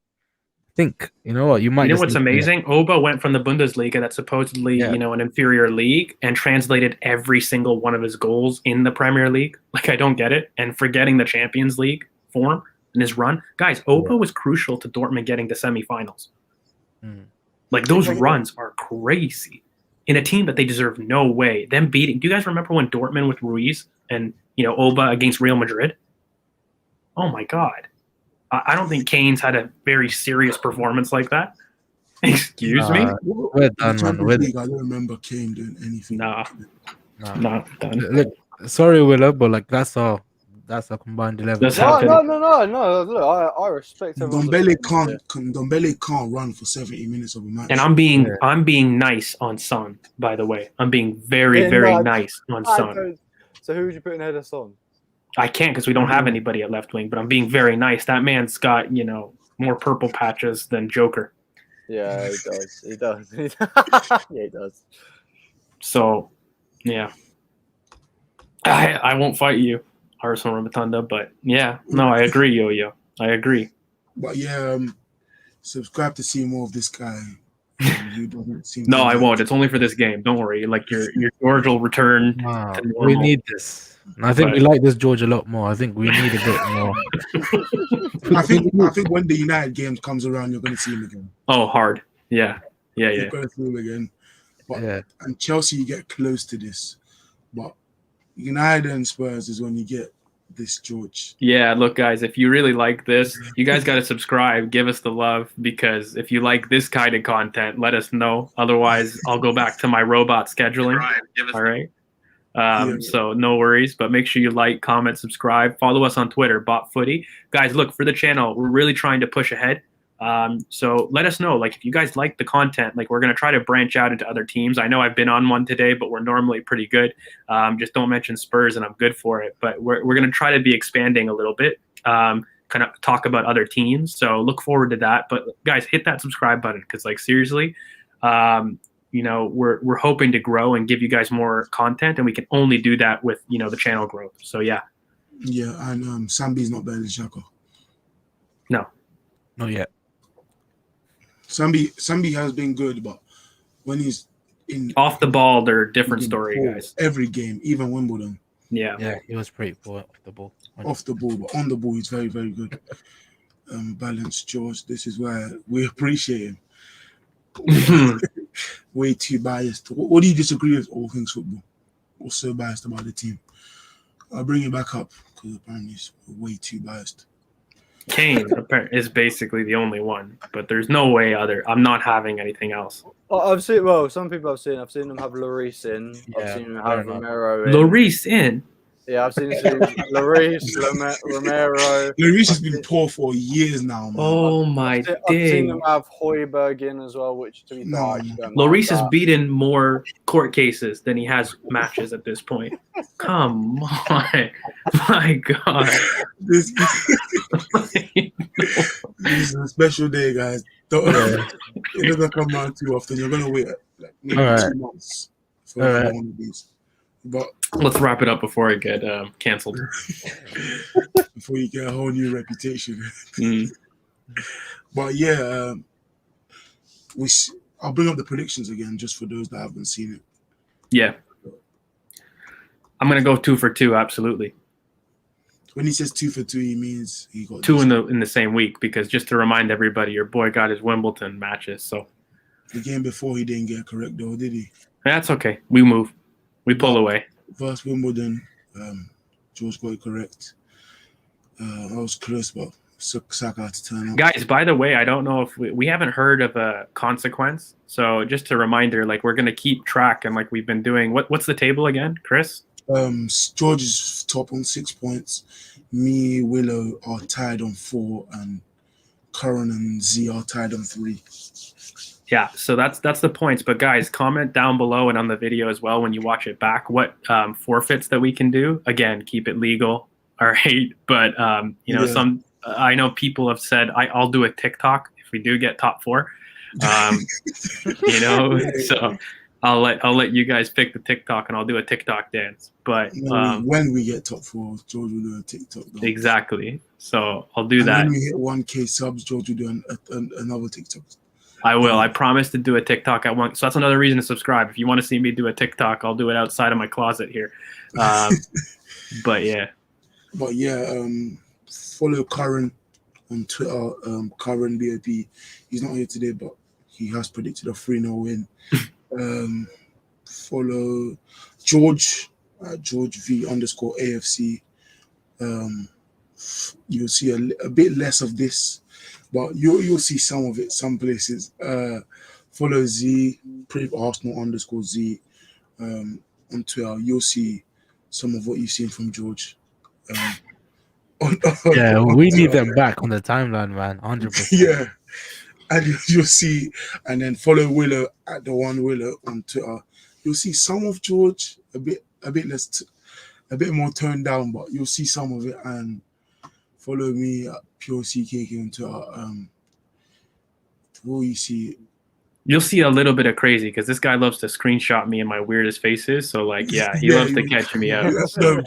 think you know what you might. You know just what's need to- amazing? Oba went from the Bundesliga, that's supposedly Yeah. an inferior league, and translated every single one of his goals in the Premier League. Like, I don't get it. And forgetting the Champions League form in his run, guys, Oba was crucial to Dortmund getting to semifinals. Like, those runs are crazy in a team that they deserve no way. Them beating. Do you guys remember when Dortmund with Ruiz and Oba against Real Madrid? Oh my God. I don't think Kane's had a very serious performance like that. Excuse me? We're done, man. Champions League, I don't remember Kane doing anything. Nah, not done. Look, sorry, Willow, but like that's our combined 11. That's how- No. Look, I respect everyone. Ndombele can't run for 70 minutes of a match. And I'm being nice on Son, by the way. I'm being very, very nice on Son. So who would you put in ahead of Son? I can't because we don't have anybody at left wing, but I'm being very nice. That man's got, more purple patches than Joker. Yeah, he does. Yeah, he does. So, yeah. I won't fight you, Arsenal Rotunda, but yeah. No, I agree, Yo-Yo. I agree. But yeah, subscribe to see more of this guy. Who doesn't seem No, to I do won't. it. It's only for this game. Don't worry. Like, your George will return Wow, to we normal. need this. And I think we like this George a lot more. I think we need a bit more. I think when the United game comes around, you're going to see him again. Oh, hard. Yeah. You're going to see him again. But, Yeah. And Chelsea, you get close to this. But United and Spurs is when you get this George. Yeah, look, guys, if you really like this, you guys got to subscribe, give us the love, because if you like this kind of content, let us know. Otherwise, I'll go back to my robot scheduling. All right. So no worries, but make sure you like, comment, subscribe, follow us on Twitter, BoP Guys, look, for the channel, we're really trying to push ahead. So let us know, like, if you guys like the content, like, we're going to try to branch out into other teams. I know I've been on one today, but we're normally pretty good. Just don't mention Spurs and I'm good for it, but we're going to try to be expanding a little bit, kind of talk about other teams. So look forward to that, but guys, hit that subscribe button. Cause like, seriously, we're hoping to grow and give you guys more content, and we can only do that with, the channel growth. So yeah, Yeah, and Sambi's not better than Xhaka. No. Not yet. Sambi has been good, but when he's in Off the ball, they're a different he's been story, poor guys. every game, even Wimbledon, Yeah. Yeah, he was pretty poor off the ball. off the ball, but on the ball, he's very, very good. Balanced, George. This is why we appreciate him. Way too biased. What do you disagree with all things football? What's so biased about the team? I'll bring it back up because apparently it's way too biased. Kane is basically the only one, but there's no way I'm not having anything else. I've seen. Well, some people I've seen them have Lloris in. Yeah, I've seen them fair have enough. Romero in. Lloris in. Yeah, I've seen Lloris, Romero. Lloris has been poor for years now, man. Oh my I've seen days. them have Højbjerg in as well, which to be fair, I actually don't mind Lloris has that. beaten more court cases than he has matches at this point. Come on. My God. This is a special day, guys. It doesn't come around too often. You're gonna wait like maybe 2 months for one of these. But Let's wrap it up before I get canceled. before you get a whole new reputation. Mm. But yeah, I'll bring up the predictions again just for those that haven't seen it. Yeah. I'm going to go 2 for 2, absolutely. When he says 2 for 2, he means he got 2 in the same week, because just to remind everybody, your boy got his Wimbledon matches. So the game before he didn't get correct though, did he? that's okay. We move. We pull away. First Wimbledon, George got it correct. I was close, but Saka had to turn up. Guys, by the way, I don't know if we haven't heard of a consequence. So just a reminder, like we're going to keep track, and like we've been doing. What's the table again, Chris? George is top on 6 points. Me, Willow are tied on 4, and Curran and Z are tied on 3. Yeah, so that's the points. But guys, comment down below and on the video as well when you watch it back what forfeits that we can do. Again, keep it legal. All right, but some I know people have said I'll do a TikTok if we do get top 4. So I'll let you guys pick the TikTok and I'll do a TikTok dance. But when we get top 4, George will do a TikTok dance. Exactly. So I'll do that. When we hit 1K subs, George will do another TikTok. I will. I promise to do a TikTok at one. So that's another reason to subscribe. If you want to see me do a TikTok, I'll do it outside of my closet here. But yeah. Follow Curran on Twitter. Curran BoP. He's not here today, but he has predicted a 3-0 win. Follow George at GeorgeV_AFC. You'll see a bit less of this, but you'll see some of it some places. Follow Z Arsenal_Z on Twitter. You'll see some of what you've seen from George. We need them back on the timeline, man. 100%. Yeah, and you'll see, and then follow Willow at the one Willow on Twitter. You'll see some of George a bit less, a bit more toned down, but you'll see some of it. And follow me at PureCKK on Twitter. Will you see? You'll see a little bit of crazy because this guy loves to screenshot me in my weirdest faces. So like, yeah, he loves to catch me out. So.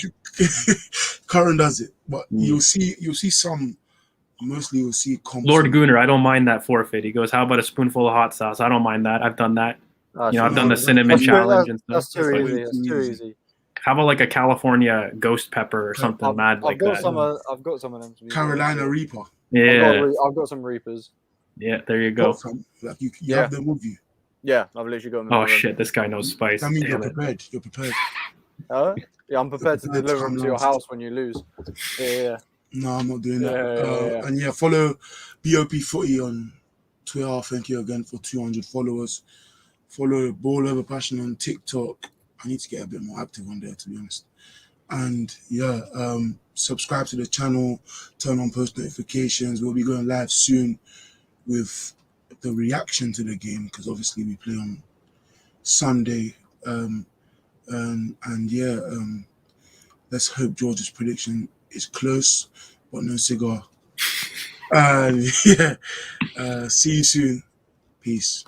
Curran does it, but you'll see some. Mostly you'll see Lord Gunnar, I don't mind that forfeit. He goes, how about a spoonful of hot sauce? I don't mind that. I've done that. I've done the cinnamon challenge and stuff. That's too easy. That's too easy. How about like a California ghost pepper or something mad like that? I've got some of them. Carolina Reaper. Yeah. I've got some Reapers. Yeah, there you go. Like you have them with you. Yeah, I've literally got them. Oh shit, this guy knows spice. I mean, you're prepared. You're prepared. Yeah, I'm prepared to deliver them to your house when you lose. Yeah. No, I'm not doing that. And follow BoP Footy on Twitter. Thank you again for 200 followers. Follow Ball Over Passion on TikTok. I need to get a bit more active on there, to be honest. And subscribe to the channel. Turn on post notifications. We'll be going live soon with the reaction to the game because obviously we play on Sunday. Let's hope George's prediction is close, but no cigar. See you soon. Peace.